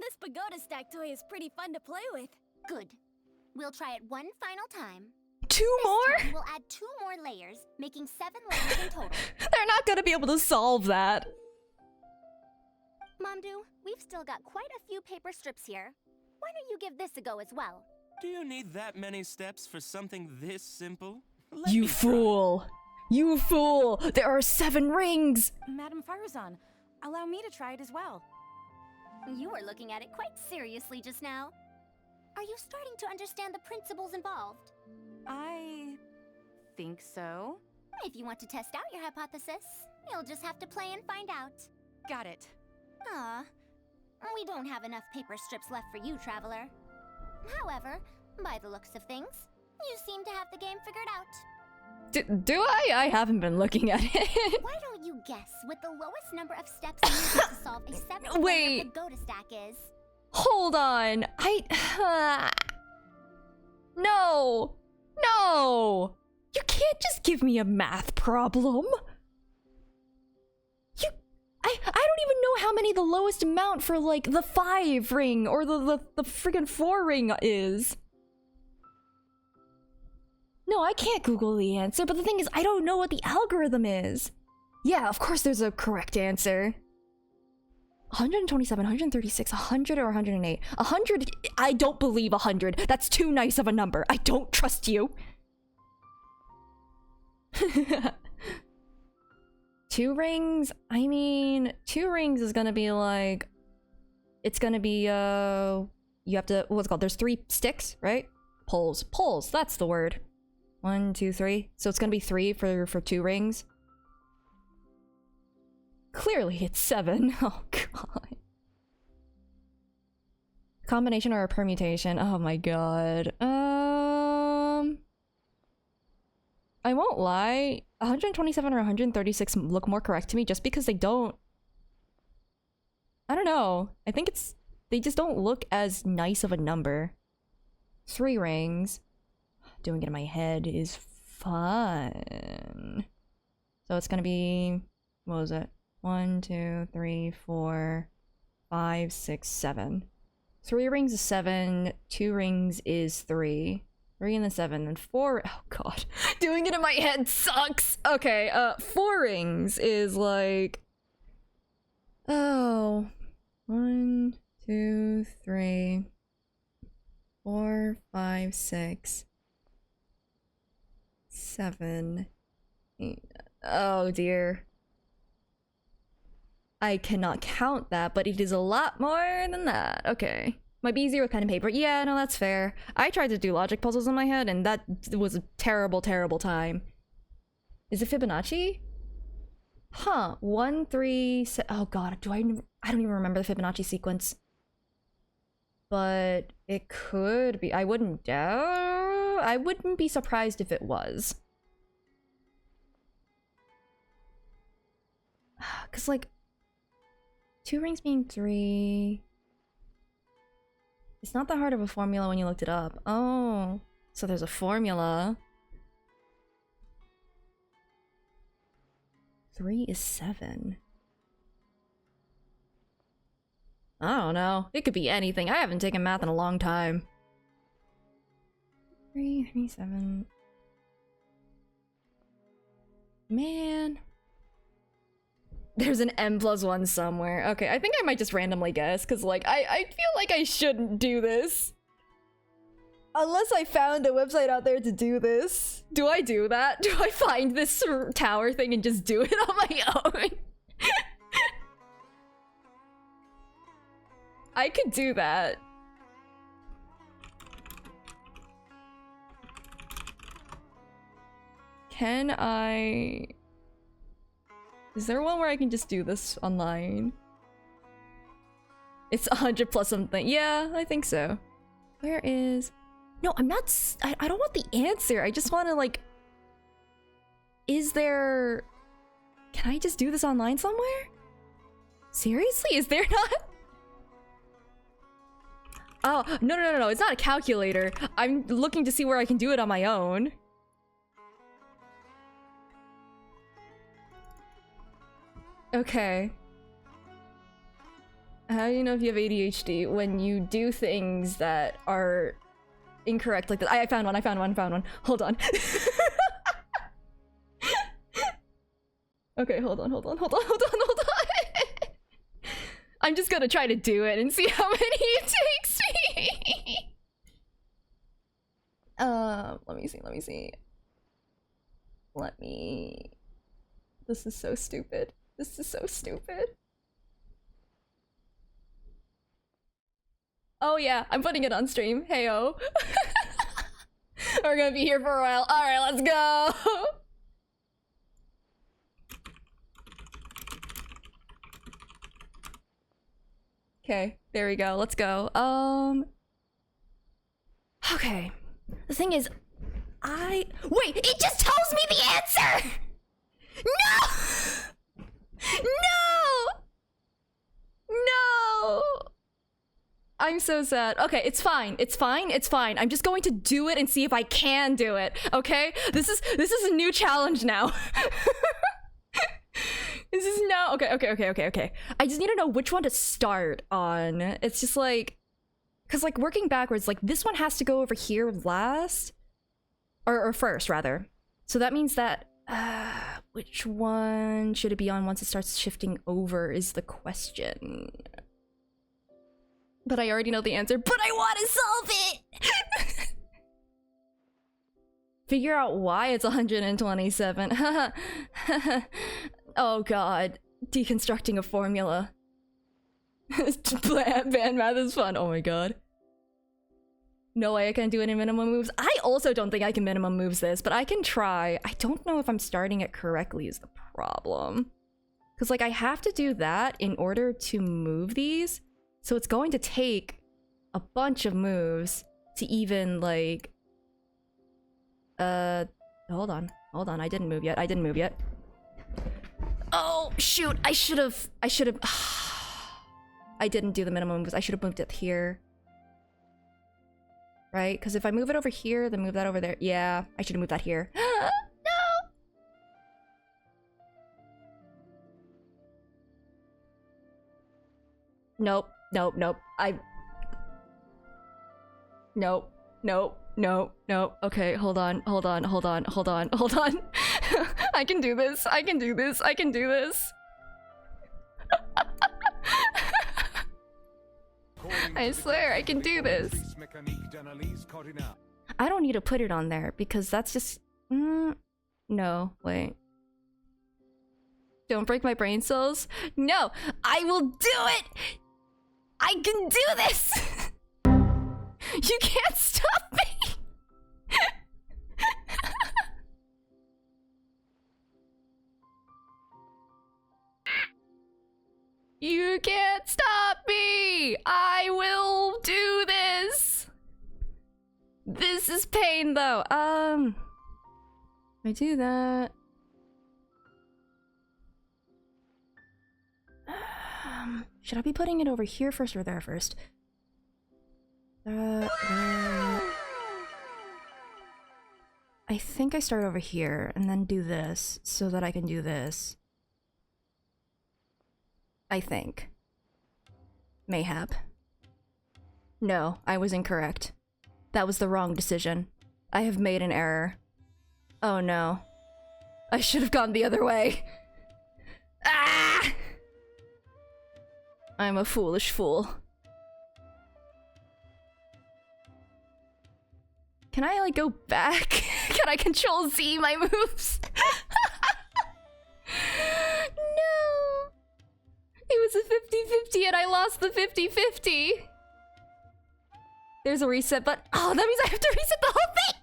This pagoda stack toy is pretty fun to play with. Good. We'll try it one final time. 2 This more? time we'll add 2 more layers, making 7 layers in total. They're not gonna be able to solve that. Momdu, we've still got quite a few paper strips here. Why don't you give this a go as well? Do you need that many steps for something this simple? You fool! You fool! There are 7 rings! Madam Faruzan, allow me to try it as well. You were looking at it quite seriously just now. Are you starting to understand the principles involved? I think so. If you want to test out your hypothesis, you'll just have to play and find out. Got it. Ah, we don't have enough paper strips left for you, Traveler. However, by the looks of things, you seem to have the game figured out. Do I? I haven't been looking at it. Why don't you guess what the lowest number of steps needed to solve a 7th Wait. pagoda stack is? Hold on. No. No. You can't just give me a math problem. I don't even know how many the lowest amount for like the 5 ring or the friggin' 4 ring is. No, I can't Google the answer, but the thing is, I don't know what the algorithm is. Yeah, of course there's a correct answer. 127, 136, 100, or 108. 100, I don't believe 100. That's too nice of a number. I don't trust you. 2 rings? I mean, 2 rings is gonna be like... It's gonna be, you have to... What's it called? There's 3 sticks, right? Poles. Poles, that's the word. 1, 2, 3. So it's gonna be 3 for 2 rings. Clearly it's 7. Oh god. Combination or a permutation? Oh my god. I won't lie. 127 or 136 look more correct to me just because they don't... I don't know. I think it's... They just don't look as nice of a number. 3 rings. Doing it in my head is fun. So it's gonna be... What was it? 1, 2, 3, 4, 5, 6, 7. 3 rings is 7. 2 rings is 3. 3 and then 7 and 4. Oh god. Doing it in my head sucks. Okay, 4 rings is like... Oh. 1, 2, 3, 4, 5, 6, 7, 8. Oh dear. I cannot count that, but it is a lot more than that. Okay. Might be easier with pen and paper. Yeah, no, that's fair. I tried to do logic puzzles in my head, and that was a terrible, terrible time. Is it Fibonacci? Huh. 1, 3, oh god, I don't even remember the Fibonacci sequence. But it could be. I wouldn't be surprised if it was. Cause like 2 rings being 3. It's not that hard of a formula when you looked it up. Oh, so there's a formula. 3 is 7. I don't know. It could be anything. I haven't taken math in a long time. 3, 3, 7. Man. There's an n+1 somewhere. Okay, I think I might just randomly guess, because, like, I feel like I shouldn't do this. Unless I found a website out there to do this. Do I do that? Do I find this tower thing and just do it on my own? I could do that. Can I... Is there one where I can just do this online? It's 100 plus something. Yeah, I think so. Where is... No, I'm not... I don't want the answer. I just want to, like... Is there... Can I just do this online somewhere? Seriously? Is there not? Oh, no. It's not a calculator. I'm looking to see where I can do it on my own. Okay. How do you know if you have ADHD? When you do things that are incorrect like that. I found one. Hold on. Okay, hold on. I'm just gonna try to do it and see how many it takes me. Let me see. This is so stupid. Oh yeah, I'm putting it on stream. Heyo. We're gonna be here for a while. Alright, let's go. Okay, there we go. Let's go. Okay. The thing is, wait, it just tells me the answer! No! No! No! I'm so sad. Okay, it's fine. It's fine. It's fine. I'm just going to do it and see if I can do it. Okay? This is a new challenge now. This is now okay. I just need to know which one to start on. It's just like, cause like working backwards, like this one has to go over here last, or first rather. So that means that which one should it be on once it starts shifting over is the question. But I already know the answer, but I want to solve it! Figure out why it's 127. Oh god. Deconstructing a formula. Band math is fun. Oh my god. No way I can do any minimum moves. I also don't think I can minimum moves this, but I can try. I don't know if I'm starting it correctly is the problem. Because like I have to do that in order to move these. So it's going to take a bunch of moves to even like hold on, I didn't move yet. Oh shoot, I should have I didn't do the minimum moves. I should have moved it here. Right? Because if I move it over here, then move that over there. Yeah, I should have moved that here. No! Nope. Nope. Okay, hold on. I can do this. I swear I can do this. I don't need to put it on there because that's just... No, wait. Don't break my brain cells. No, I will do it! I can do this! You can't stop me! You can't stop me! I will do this! This is pain though. I do that. Should I be putting it over here first or there first? I think I start over here and then do this so that I can do this. I think. Mayhap. No, I was incorrect. That was the wrong decision. I have made an error. Oh no. I should have gone the other way. Ah! I'm a foolish fool. Can I, like, go back? Can I Control Z my moves? No! It was a 50-50 and I lost the 50-50! There's a reset button. Oh, that means I have to reset the whole thing!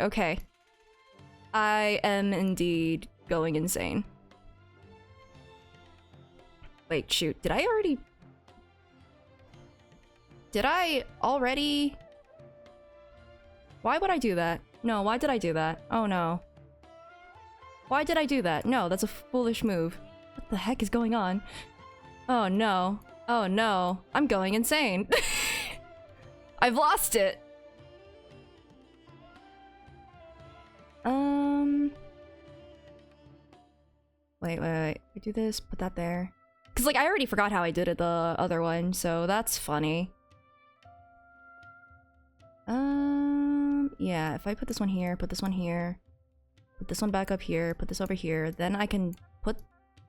Okay. I am indeed going insane. Wait, shoot. Did I already... Why would I do that? No, why did I do that? Oh no. Why did I do that? No, that's a foolish move. What the heck is going on? Oh no. Oh no. I'm going insane. I've lost it. Wait. I do this, put that there. Cause like I already forgot how I did it the other one, so that's funny. Yeah, if I put this one here, put this one here, put this one back up here, put this over here, then I can put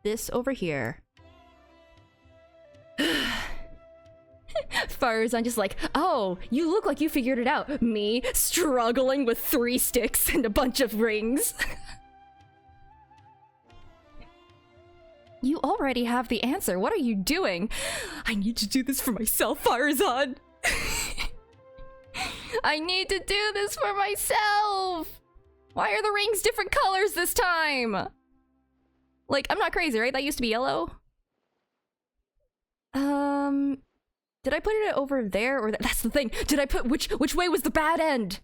this over here. Faruzan just like, oh, you look like you figured it out. Me, struggling with 3 sticks and a bunch of rings. You already have the answer. What are you doing? I need to do this for myself, Faruzan. I need to do this for myself. Why are the rings different colors this time? Like, I'm not crazy, right? That used to be yellow. Did I put it over there or that's the thing? Did I put which way was the bad end?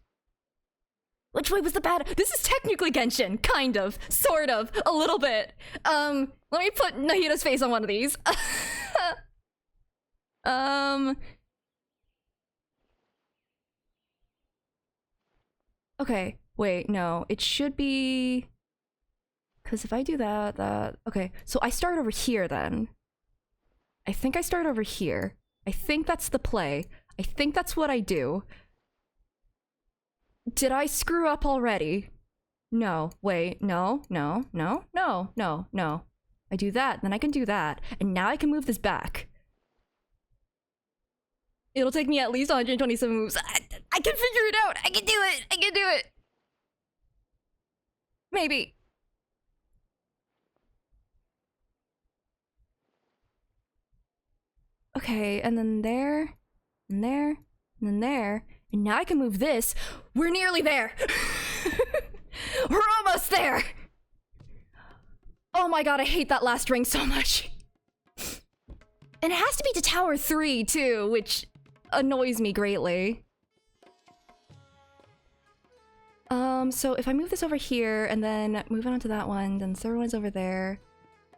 Which way was the bad? This is technically Genshin, kind of, sort of, a little bit. Let me put Nahida's face on one of these. Okay, wait, no, it should be. Because if I do that, okay, so I start over here then. I think I start over here. I think that's the play. I think that's what I do. Did I screw up already? No, wait, no. I do that, then I can do that, and now I can move this back. It'll take me at least 127 moves. I can figure it out! I can do it! I can do it! Maybe. Okay, and then there, and there, and then there, and now I can move this. We're nearly there! We're almost there! Oh my god, I hate that last ring so much. And it has to be to Tower 3 too, which annoys me greatly. So if I move this over here, and then move it onto that one, then the third one's over there,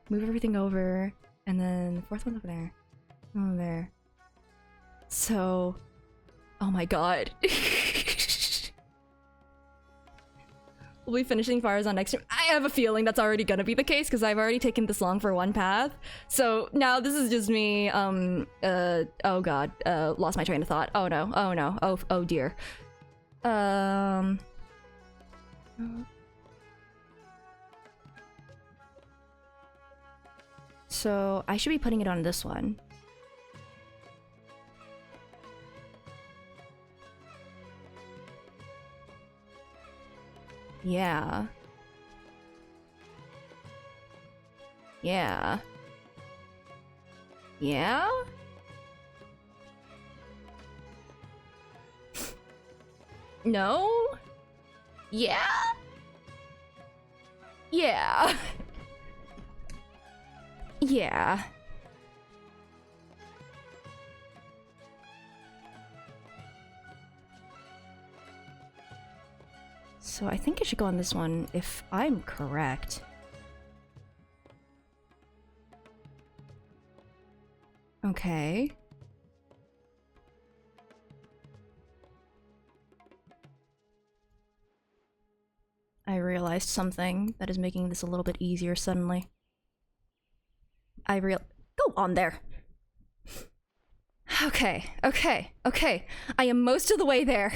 move everything over, and then the fourth one's over there. Over there. So... oh my god. We'll be finishing Faruzan next year. I have a feeling that's already gonna be the case, because I've already taken this long for one path. So now this is just me, oh god, lost my train of thought. Oh no, oh dear. So I should be putting it on this one. Yeah. Yeah. Yeah? No? Yeah? Yeah. Yeah. So I think I should go on this one if I'm correct. Okay. I realized something that is making this a little bit easier suddenly. Go on there! Okay. I am most of the way there.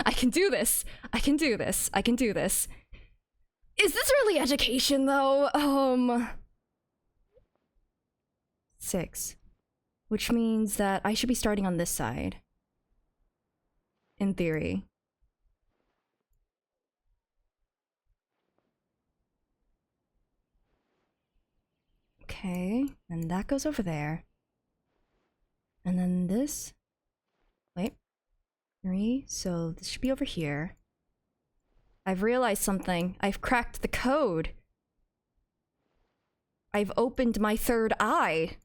I can do this. I can do this. Is this really education, though? 6. Which means that I should be starting on this side. In theory. Okay, and that goes over there. And then this... wait. 3, so this should be over here. I've realized something. I've cracked the code. I've opened my third eye.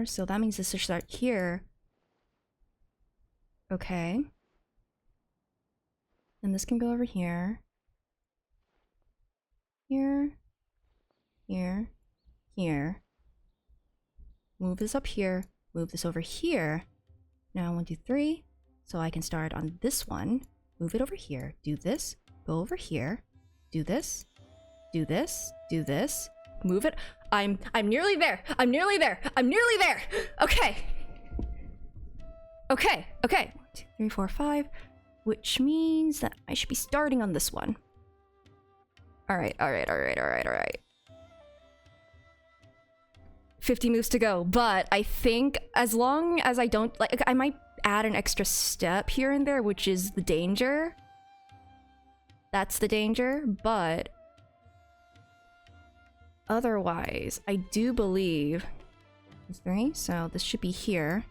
So that means this should start here. Okay. And this can go over here. Here. Move this up here. Move this over here. Now 1, 2, 3. So I can start on this one. Move it over here. Do this. Go over here. Do this. Do this. Do this. Move it. I'm nearly there. I'm nearly there. Okay. 1, 2, 3, 4, 5. Which means that I should be starting on this one. Alright. 50 moves to go, but I think as long as I don't, like, I might add an extra step here and there, which is the danger. That's the danger, but otherwise, I do believe 3, so this should be here.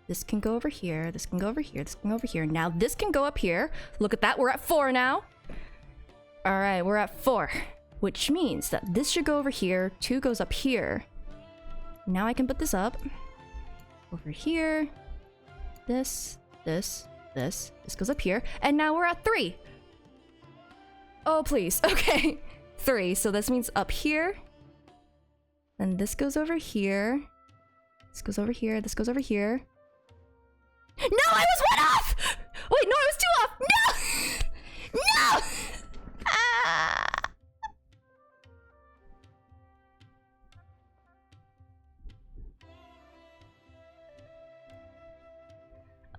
This can go over here. This can go over here. This can go over here. Now this can go up here. Look at that. We're at 4 now. All right, we're at 4, which means that this should go over here. 2 goes up here. Now I can put this up over here. This goes up here. And now we're at 3. Oh, please. Okay. 3. So this means up here. And this goes over here. This goes over here. This goes over here. No, I was 1 off! Wait, no, I was 2 off! No! No! Ah!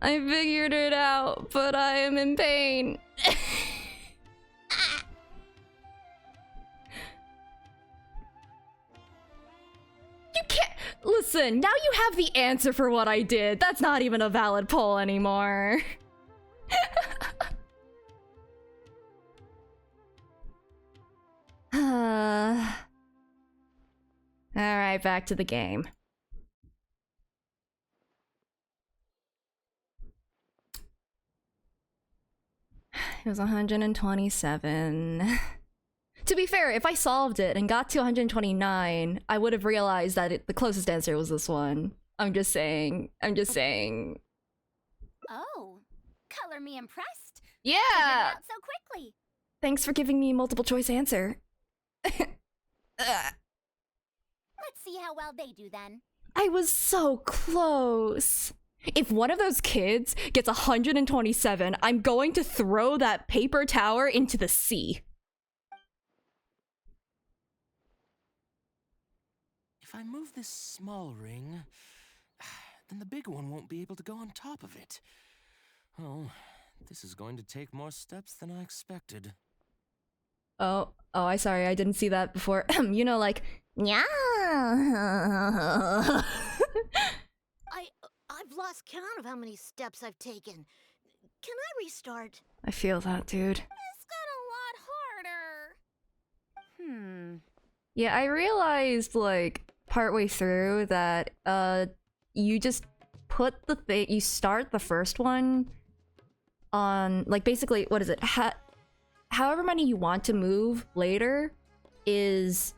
I figured it out, but I am in pain. You can't... Listen, now you have the answer for what I did. That's not even a valid poll anymore. Alright, back to the game. It was 127. To be fair, if I solved it and got to 129, I would have realized that the closest answer was this one. I'm just saying. Oh, color me impressed. Yeah! Figured it out so quickly. Thanks for giving me a multiple choice answer. Let's see how well they do then. I was so close. If one of those kids gets 127, I'm going to throw that paper tower into the sea. If I move this small ring, then the big one won't be able to go on top of it. Oh, this is going to take more steps than I expected. Oh, I sorry, I didn't see that before. You know, like, yeah. I've lost count of how many steps I've taken. Can I restart? I feel that, dude. This got a lot harder. Yeah, I realized, like, partway through that, you just put you start the first one on, like, basically, what is it? However many you want to move later is,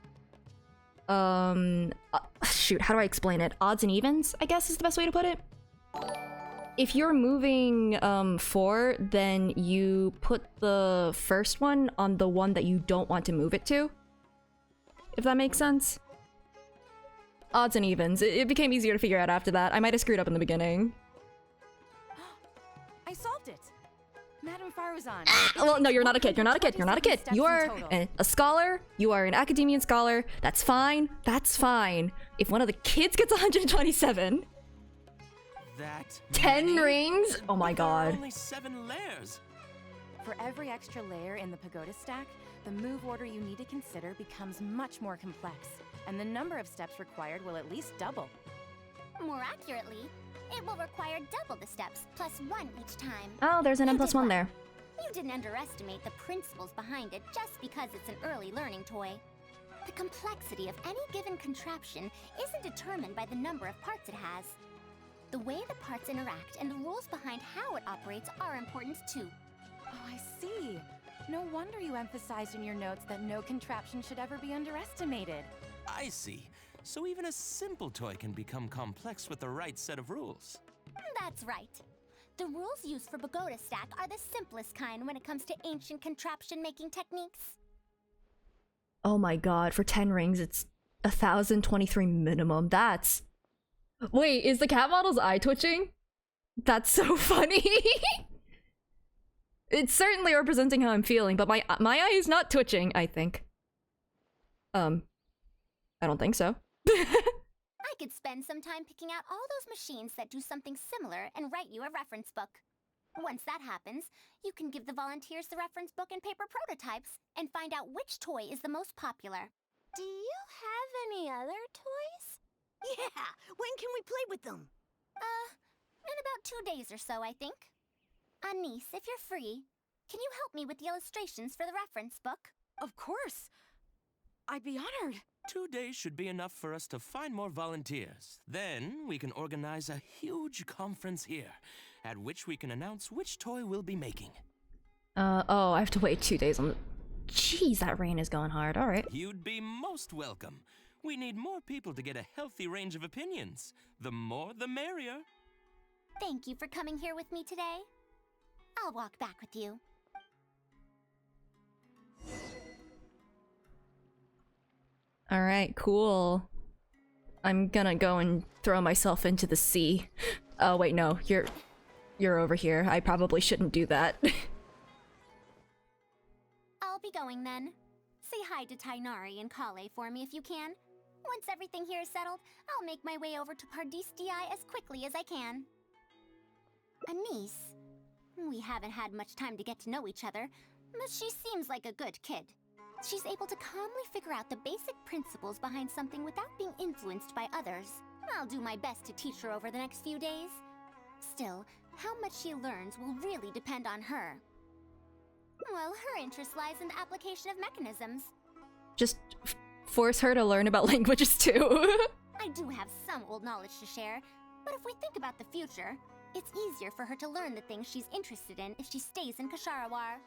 shoot, how do I explain it? Odds and evens, I guess is the best way to put it. If you're moving 4, then you put the first one on the one that you don't want to move it to. If that makes sense. Odds and evens. It became easier to figure out after that. I might have screwed up in the beginning. I solved it! Madam Faruzan. Well, no, you're not a kid. You're not a kid. You're not a kid. You are a scholar. You are an academian scholar. That's fine. That's fine. If one of the kids gets 127... That 10 many? rings? Oh my There are god. only 7 layers. For every extra layer in the pagoda stack, the move order you need to consider becomes much more complex, and the number of steps required will at least double. More accurately, it will require double the steps, plus 1 each time. Oh, there's an You M plus did 1 well. there. You didn't underestimate the principles behind it just because it's an early learning toy. The complexity of any given contraption isn't determined by the number of parts it has. The way the parts interact and the rules behind how it operates are important too. Oh, I see. No wonder you emphasized in your notes that no contraption should ever be underestimated. I see. So even a simple toy can become complex with the right set of rules. That's right. The rules used for Pagoda Stack are the simplest kind when it comes to ancient contraption making techniques. Oh my god, for 10 rings, it's 1,023 minimum. That's... Wait, is the cat model's eye twitching? That's so funny. It's certainly representing how I'm feeling, but my eye is not twitching, I think. I don't think so. I could spend some time picking out all those machines that do something similar and write you a reference book. Once that happens, you can give the volunteers the reference book and paper prototypes and find out which toy is the most popular. Do you have any other toys? Yeah, when can we play with them? In about 2 days or so, I think. Anise, if you're free, can you help me with the illustrations for the reference book? Of course! I'd be honored. 2 days should be enough for us to find more volunteers. Then we can organize a huge conference here, at which we can announce which toy we'll be making. Oh, I have to wait 2 days on the... Jeez, that rain is going hard. Alright. You'd be most welcome. We need more people to get a healthy range of opinions. The more, the merrier. Thank you for coming here with me today. I'll walk back with you. Alright, cool. I'm gonna go and throw myself into the sea. Oh, wait, no. You're over here. I probably shouldn't do that. I'll be going then. Say hi to Tainari and Kale for me if you can. Once everything here is settled, I'll make my way over to Pardis DI as quickly as I can. Anise. We haven't had much time to get to know each other, but she seems like a good kid. She's able to calmly figure out the basic principles behind something without being influenced by others. I'll do my best to teach her over the next few days. Still, how much she learns will really depend on her. Well, her interest lies in the application of mechanisms. Just force her to learn about languages too. I do have some old knowledge to share, but if we think about the future, it's easier for her to learn the things she's interested in if she stays in Kasharawar.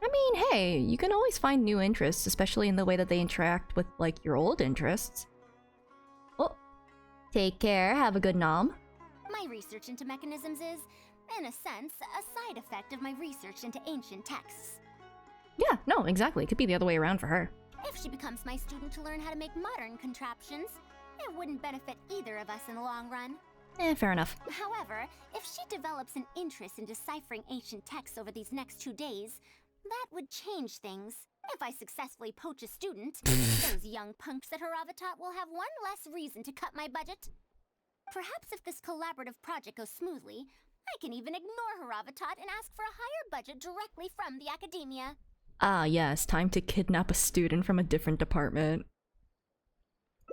I mean, hey, you can always find new interests, especially in the way that they interact with, like, your old interests. Oh, take care, have a good nom. My research into mechanisms is, in a sense, a side effect of my research into ancient texts. Yeah, no, exactly. It could be the other way around for her. If she becomes my student to learn how to make modern contraptions, it wouldn't benefit either of us in the long run. Fair enough. However, if she develops an interest in deciphering ancient texts over these next 2 days, that would change things. If I successfully poach a student, those young punks at Haravatat will have one less reason to cut my budget. Perhaps if this collaborative project goes smoothly, I can even ignore Haravatat and ask for a higher budget directly from the academia. Ah, yes, time to kidnap a student from a different department.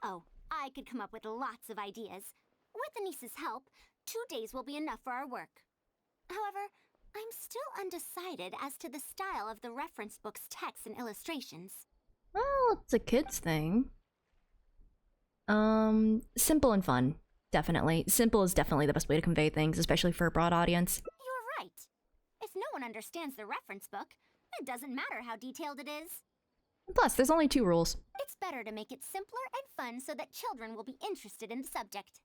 Oh, I could come up with lots of ideas. With Anise's help, 2 days will be enough for our work. However, I'm still undecided as to the style of the reference book's text and illustrations. Well, it's a kid's thing. Simple and fun. Definitely. Simple is definitely the best way to convey things, especially for a broad audience. You're right. If no one understands the reference book, it doesn't matter how detailed it is. Plus, there's only 2 rules. It's better to make it simpler and fun so that children will be interested in the subject.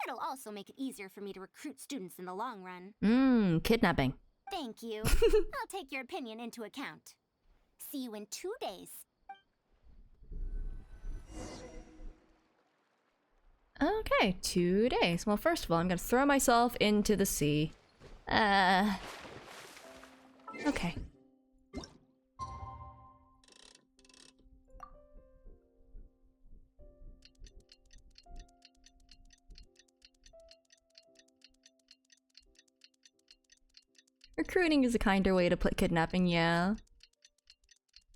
It'll also make it easier for me to recruit students in the long run. Kidnapping. Thank you. I'll take your opinion into account. See you in 2 days. Okay, 2 days. Well, first of all, I'm gonna throw myself into the sea. Okay. Recruiting is a kinder way to put kidnapping, yeah.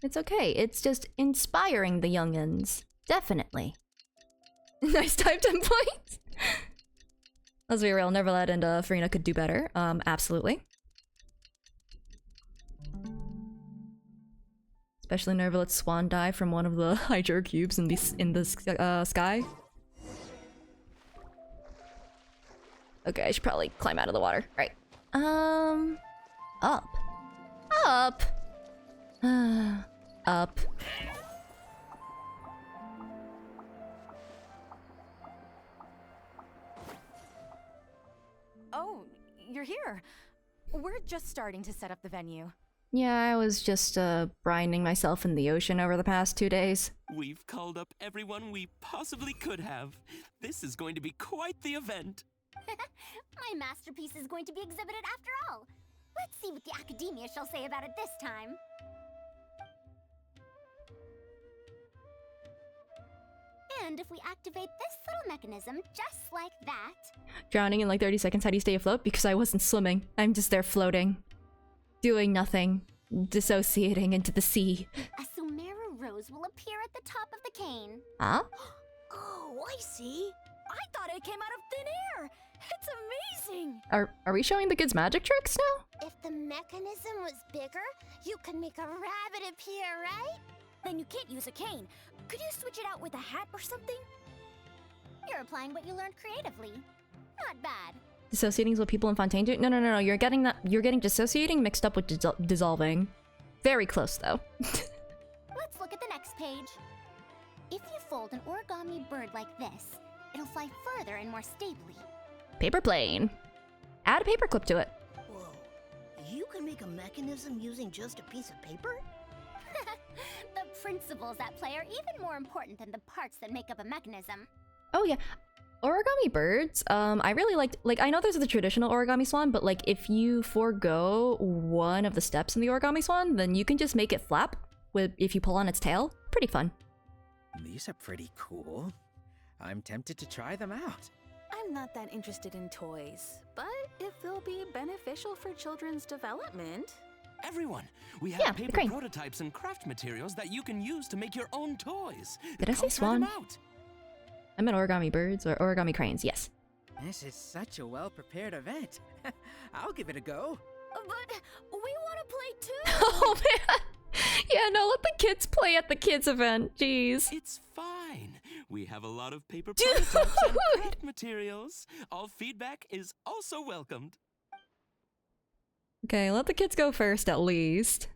It's okay, it's just inspiring the youngins. Definitely. Nice type template! Let's be real, Neverland and Farina could do better. Absolutely. Especially Nervalet's swan dive from one of the Hydro cubes in the sky. Okay, I should probably climb out of the water. Right. Up. Up. Up. Oh, you're here. We're just starting to set up the venue. Yeah, I was just, brinding myself in the ocean over the past 2 days. We've called up everyone we possibly could have. This is going to be quite the event. My masterpiece is going to be exhibited after all. Let's see what the academia shall say about it this time. And if we activate this little mechanism just like that... Drowning in like 30 seconds, how do you stay afloat? Because I wasn't swimming. I'm just there floating. Doing nothing. Dissociating into the sea. A Sumeru rose will appear at the top of the cane. Huh? Oh, I see. I thought it came out of thin air. It's amazing. Are we showing the kids magic tricks now? If the mechanism was bigger, you could make a rabbit appear, right? Then you can't use a cane. Could you switch it out with a hat or something? You're applying what you learned creatively. Not bad. Dissociating is what people in Fontaine do? No. You're getting that. You're getting dissociating mixed up with dissolving. Very close, though. Let's look at the next page. If you fold an origami bird like this, it'll fly further and more stably. Paper plane. Add a paper clip to it. Whoa. You can make a mechanism using just a piece of paper? The principles at play are even more important than the parts that make up a mechanism. Oh yeah. Origami birds, I really liked, I know there's the traditional origami swan, but like if you forego one of the steps in the origami swan, then you can just make it flap if you pull on its tail. Pretty fun. These are pretty cool. I'm tempted to try them out. I'm not that interested in toys, but if they'll be beneficial for children's development. Everyone, we have paper prototypes and craft materials that you can use to make your own toys. Did I say swan? I meant origami birds or origami cranes, yes. This is such a well-prepared event. I'll give it a go. But we want to play too! Oh man! Yeah, no, let the kids play at the kids event, jeez. It's fine. We have a lot of paper prototypes and craft materials. All feedback is also welcomed. Okay, let the kids go first at least.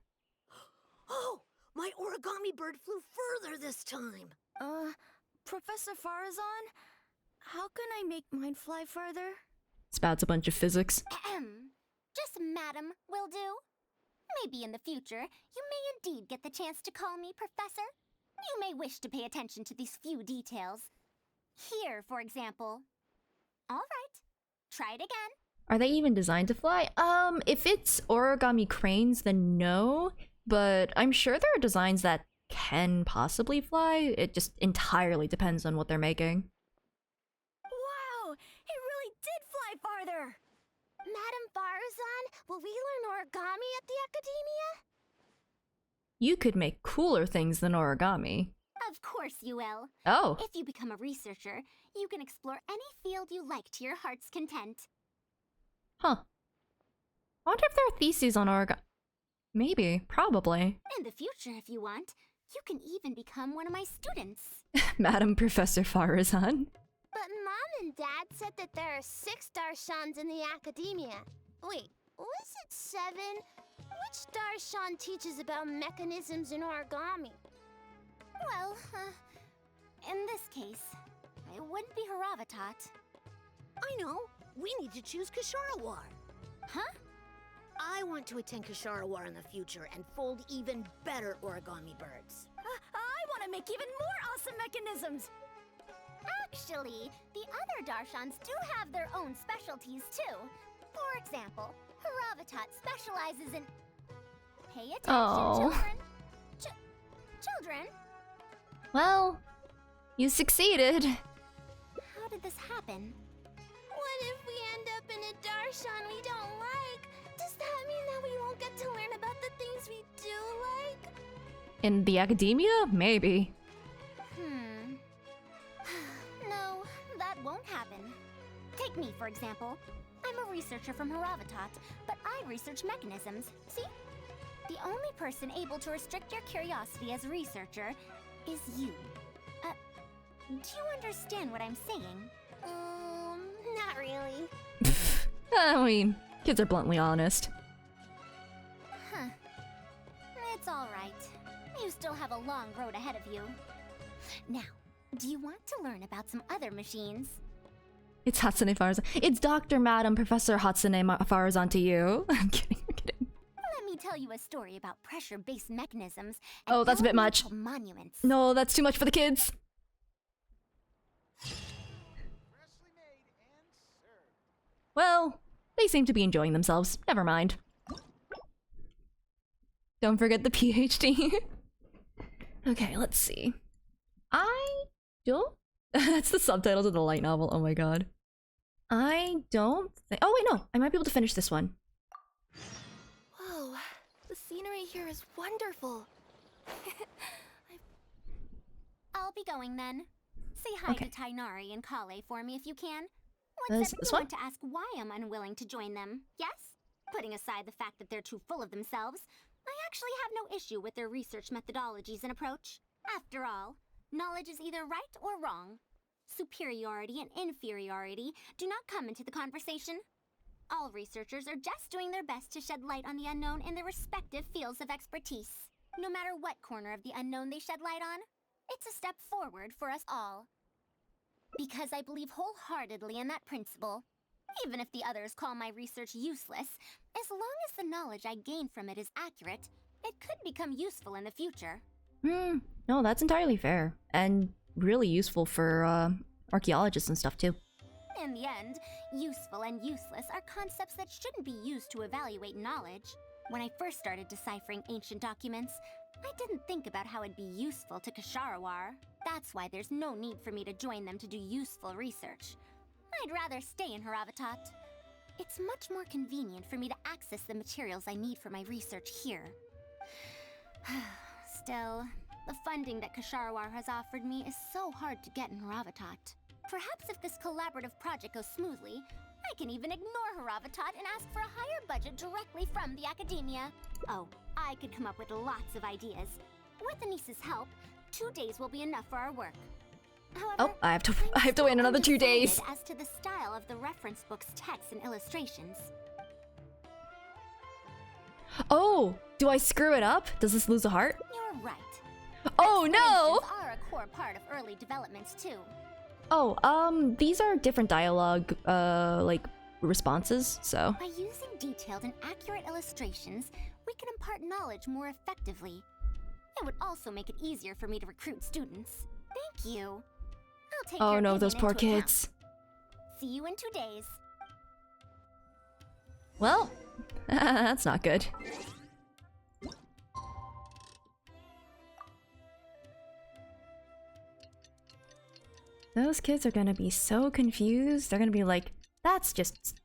Oh, my origami bird flew further this time. Professor Faruzan, how can I make mine fly further? Spouts a bunch of physics. Just madam will do. Maybe in the future, you may indeed get the chance to call me Professor. You may wish to pay attention to these few details. Here, for example. All right, try it again. Are they even designed to fly? If it's origami cranes, then no. But I'm sure there are designs that can possibly fly. It just entirely depends on what they're making. Wow! It really did fly farther! Madam Faruzan, will we learn origami at the academia? You could make cooler things than origami. Of course you will. Oh. If you become a researcher, you can explore any field you like to your heart's content. Huh. I wonder if there are theses on origami. Maybe. Probably. In the future, if you want, you can even become one of my students. Madam Professor Faruzan. But Mom and Dad said that there are 6 Darshans in the academia. Wait, was it 7? Which Darshan teaches about mechanisms in origami? Well, in this case, it wouldn't be Haravatat. I know. We need to choose Kasharawar. Huh? I want to attend Kasharawar in the future and fold even better origami birds. I want to make even more awesome mechanisms! Actually, the other Darshans do have their own specialties too. For example, Haravatat specializes in... Pay attention, children. Children? Well, you succeeded. How did this happen? What if we end up in a Darshan we don't like? Does that mean that we won't get to learn about the things we do like? In the academia? Maybe. No, that won't happen. Take me, for example. I'm a researcher from Haravatat, but I research mechanisms. See? The only person able to restrict your curiosity as a researcher is you. Do you understand what I'm saying? Not really. I mean, kids are bluntly honest. Huh. It's all right. You still have a long road ahead of you. Now, do you want to learn about some other machines? It's Hatsune Faruzan. It's Dr. Madam Professor Hatsune Faruzan to you. I'm kidding, I'm kidding. Let me tell you a story about pressure-based mechanisms and oh, that's a bit much. Monuments. No, that's too much for the kids. Well, they seem to be enjoying themselves. Never mind. Don't forget the PhD. Okay, let's see. I don't... That's the subtitles of the light novel. Oh my god. I don't think... Oh wait, no. I might be able to finish this one. Whoa, the scenery here is wonderful. I'll be going then. Say hi Okay. to Tainari and Kale for me if you can. This You one? want to ask why I'm unwilling to join them, yes? Putting aside the fact that they're too full of themselves, I actually have no issue with their research methodologies and approach. After all, knowledge is either right or wrong. Superiority and inferiority do not come into the conversation. All researchers are just doing their best to shed light on the unknown in their respective fields of expertise. No matter what corner of the unknown they shed light on, it's a step forward for us all. Because I believe wholeheartedly in that principle. Even if the others call my research useless, as long as the knowledge I gain from it is accurate, it could become useful in the future. No, that's entirely fair. And really useful for archaeologists and stuff too. In the end, useful and useless are concepts that shouldn't be used to evaluate knowledge. When I first started deciphering ancient documents, I didn't think about how it'd be useful to Ksharawar. That's why there's no need for me to join them to do useful research. I'd rather stay in Haravatat. It's much more convenient for me to access the materials I need for my research here. Still, the funding that Ksharawar has offered me is so hard to get in Haravatat. Perhaps if this collaborative project goes smoothly, I can even ignore Haravatat and ask for a higher budget directly from the academia. Oh, I could come up with lots of ideas. With Anissa's help, 2 days will be enough for our work. However, Oh, I have to wait another 2 days. as to the style of the reference book's text and illustrations. Oh, do I screw it up? Does this lose a heart? You're right. Oh no! Explanations are a core part of early developments too. Oh, these are different dialogue, like, responses, so. By using detailed and accurate illustrations, we can impart knowledge more effectively. It would also make it easier for me to recruit students. Thank you. I'll take Oh your no, opinion those poor into account. kids. See you in 2 days. Well, that's not good. Those kids are gonna be so confused. They're gonna be like, that's just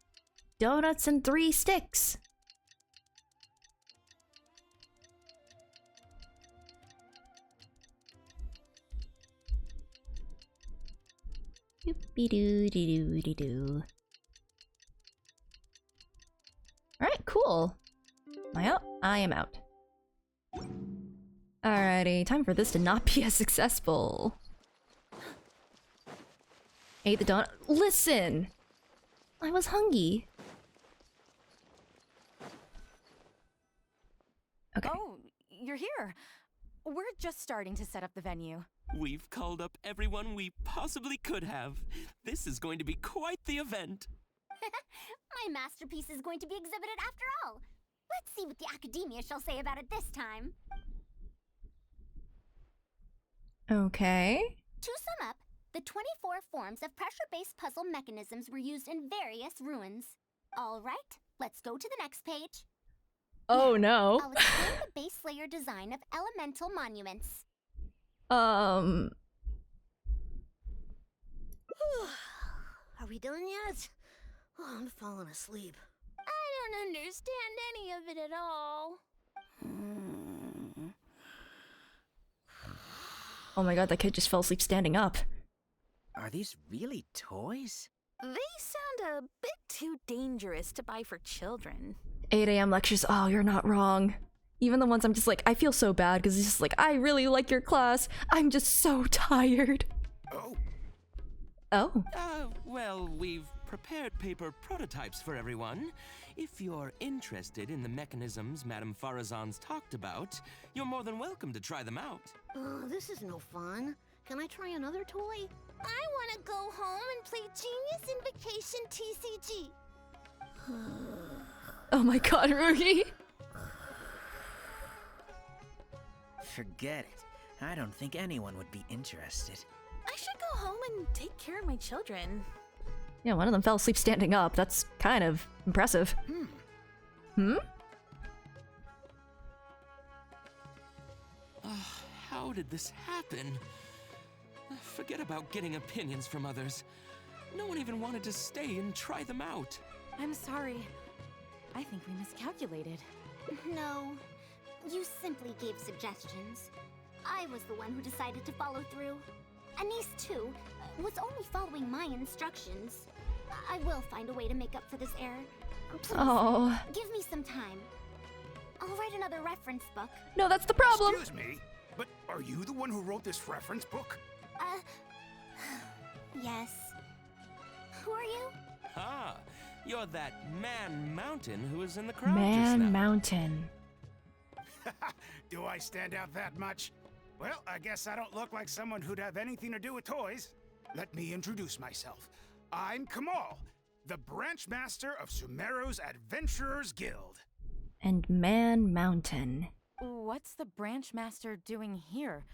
donuts and 3 sticks. Doopy-doo-dee-doo-dee-doo. Alright, cool. Am I out? I am out. Alrighty, time for this to not be as successful. Ate the donut. Listen! I was hungry. Okay. Oh, you're here. We're just starting to set up the venue. We've called up everyone we possibly could have. This is going to be quite the event. My masterpiece is going to be exhibited after all. Let's see what the academia shall say about it this time. Okay. To sum up, the 24 forms of pressure-based puzzle mechanisms were used in various ruins. All right, let's go to the next page. Oh no. I'll explain the base layer design of elemental monuments. Are we done yet? Oh, I'm falling asleep. I don't understand any of it at all. Oh my god, that kid just fell asleep standing up. Are these really toys? They sound a bit too dangerous to buy for children. 8 a.m. lectures. Oh, you're not wrong. Even the ones I'm just like, I feel so bad because it's just like, I really like your class. I'm just so tired. Oh. Oh. Well, we've prepared paper prototypes for everyone. If you're interested in the mechanisms Madame Faruzan's talked about, you're more than welcome to try them out. Oh, this is no fun. Can I try another toy? I want to go home and play Genius Invocation TCG. Oh my god, Rugi. Forget it. I don't think anyone would be interested. I should go home and take care of my children. Yeah, one of them fell asleep standing up. That's kind of impressive. How did this happen? Forget about getting opinions from others. No one even wanted to stay and try them out. I'm sorry. I think we miscalculated. No, you simply gave suggestions. I was the one who decided to follow through. Anise, too, was only following my instructions. I will find a way to make up for this error. Please, Oh. give me some time. I'll I'll write another reference book. No, that's the problem. Excuse me, but are you the one who wrote this reference book? Yes. Who are you? Ah, you're that Man Mountain who was in the crowd just Man now. Mountain. Do I stand out that much? Well, I guess I don't look like someone who'd have anything to do with toys. Let me introduce myself. I'm Kamal, the branch master of Sumeru's Adventurers Guild. And Man Mountain. What's the branch master doing here?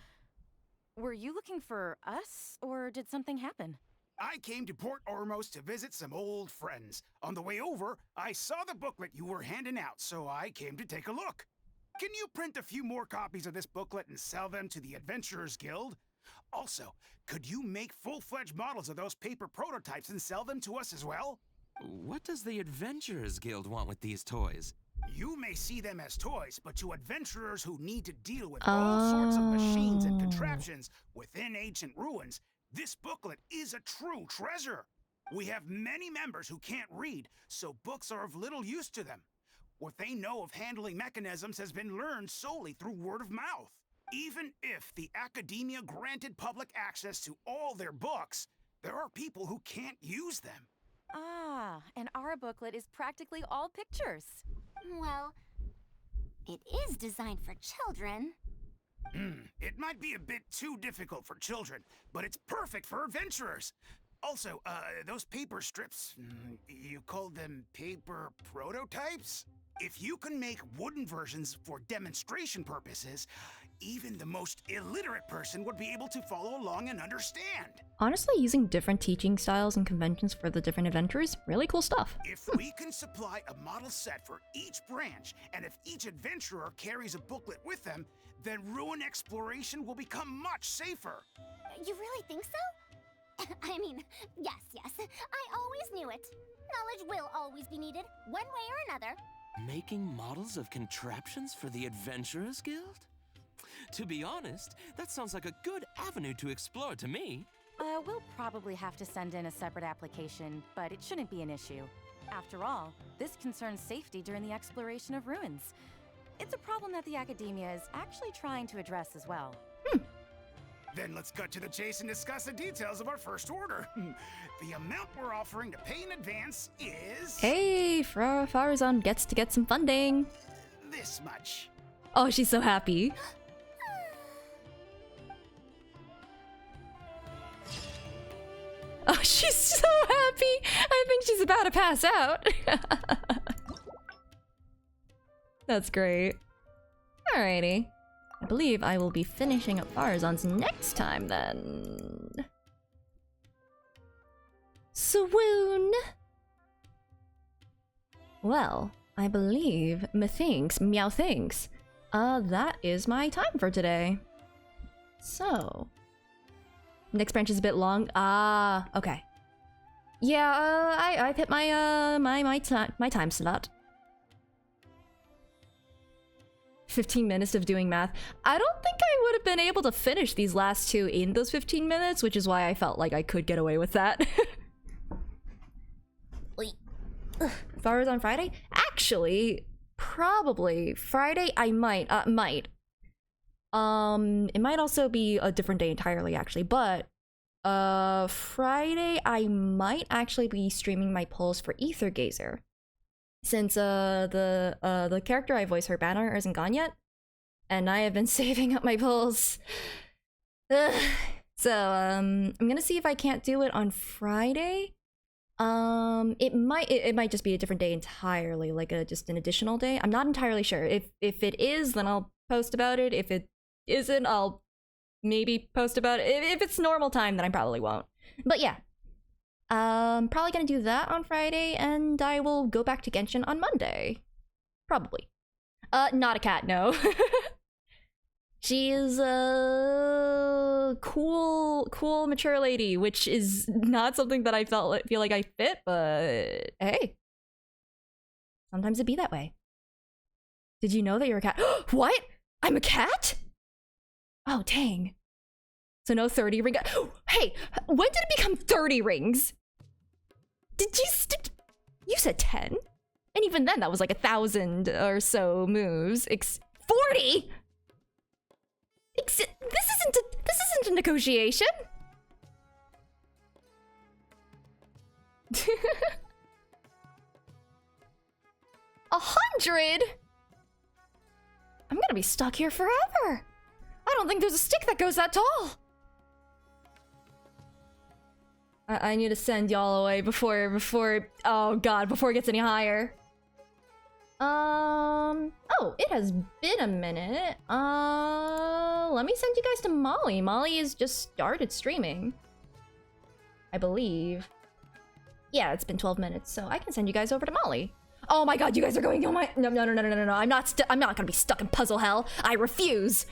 Were you looking for us, or did something happen? I came to Port Ormos to visit some old friends. On the way over, I saw the booklet you were handing out, so I came to take a look. Can you print a few more copies of this booklet and sell them to the Adventurers Guild? Also, could you make full-fledged models of those paper prototypes and sell them to us as well? What does the Adventurers Guild want with these toys? You may see them as toys, but to adventurers who need to deal with all sorts of machines and contraptions within ancient ruins, this booklet is a true treasure. We have many members who can't read, so books are of little use to them. What they know of handling mechanisms has been learned solely through word of mouth. Even if the academia granted public access to all their books, there are people who can't use them. Ah, and our booklet is practically all pictures. Well, it is designed for children. It might be a bit too difficult for children, but it's perfect for adventurers. Also, those paper strips, you called them paper prototypes? If you can make wooden versions for demonstration purposes, even the most illiterate person would be able to follow along and understand. Honestly, using different teaching styles and conventions for the different adventures, really cool stuff. If we can supply a model set for each branch, and if each adventurer carries a booklet with them, then ruin exploration will become much safer. You really think so? I mean, yes. I always knew it. Knowledge will always be needed, one way or another. Making models of contraptions for the Adventurers Guild? To be honest, that sounds like a good avenue to explore to me. We'll probably have to send in a separate application, but it shouldn't be an issue. After all, this concerns safety during the exploration of ruins. It's a problem that the academia is actually trying to address as well. Then let's cut to the chase and discuss the details of our first order. The amount we're offering to pay in advance is... Hey, Faruzan gets to get some funding. This much. Oh, she's so happy. Oh, she's so happy. I think she's about to pass out. That's great. Alrighty. I believe I will be finishing up Faruzan's next time then. Swoon! Well, I believe meow thinks. That is my time for today. So... next branch is a bit long. Okay. Yeah, I've hit my my time slot. 15 minutes of doing math. I don't think I would have been able to finish these last two in those 15 minutes, which is why I felt like I could get away with that. Far on Friday? Actually, probably Friday I might. It might also be a different day entirely, actually, but Friday I might actually be streaming my polls for Ether Gazer. Since the character I voice, her banner, isn't gone yet, and I have been saving up my polls. So I'm gonna see if I can't do it on Friday. It might just be a different day entirely, like just an additional day. I'm not entirely sure. If it is, then I'll post about it. If it isn't, I'll maybe post about it. If it's normal time, then I probably won't. But yeah. Probably gonna do that on Friday, and I will go back to Genshin on Monday. Probably. Not a cat, no. She is a cool, mature lady, which is not something that I feel like I fit, but hey. Sometimes it be that way. Did you know that you're a cat? What? I'm a cat? Oh, dang. So no 30 ring. Hey, when did it become 30 rings? Did you said 10? And even then, that was like 1,000 or so moves. 40? This isn't a negotiation. 100? I'm gonna be stuck here forever. I don't think there's a stick that goes that tall. I need to send y'all away before oh god, before it gets any higher. Oh, it has been a minute. Let me send you guys to Molly. Molly has just started streaming, I believe. Yeah, it's been 12 minutes, so I can send you guys over to Molly. Oh my god, you guys are going, oh my, no. I'm not gonna be stuck in puzzle hell. I refuse.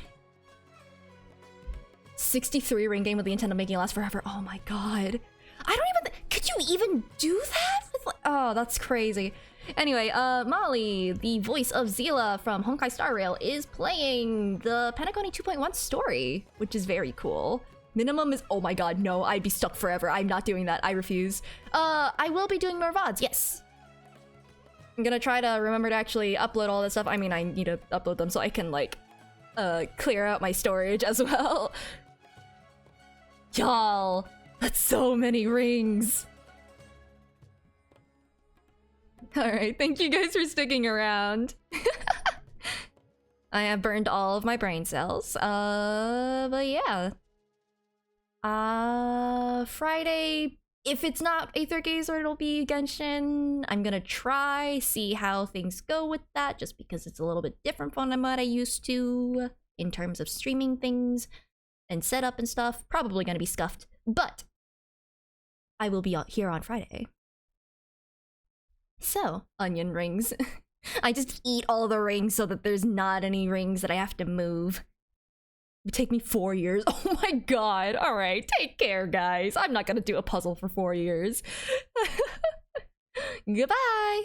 63 ring game with the intent of making it last forever. Oh my god. I don't even, could you even do that? Oh, that's crazy. Anyway, Molly, the voice of Zila from Honkai Star Rail, is playing the Penacony 2.1 story, which is very cool. Minimum is, oh my god, no, I'd be stuck forever. I'm not doing that, I refuse. I will be doing more VODs, yes. I'm gonna try to remember to actually upload all this stuff. I mean, I need to upload them so I can, like, clear out my storage as well. Y'all, that's so many rings. Alright, thank you guys for sticking around. I have burned all of my brain cells. But yeah. Friday, if it's not Aether Gaze or it'll be Genshin, I'm gonna try, see how things go with that, just because it's a little bit different from what I used to in terms of streaming things and setup and stuff. Probably gonna be scuffed, but I will be out here on Friday. So, onion rings. I just eat all the rings so that there's not any rings that I have to move. It would take me 4 years. Oh my god. Alright, take care, guys. I'm not gonna do a puzzle for 4 years. Goodbye!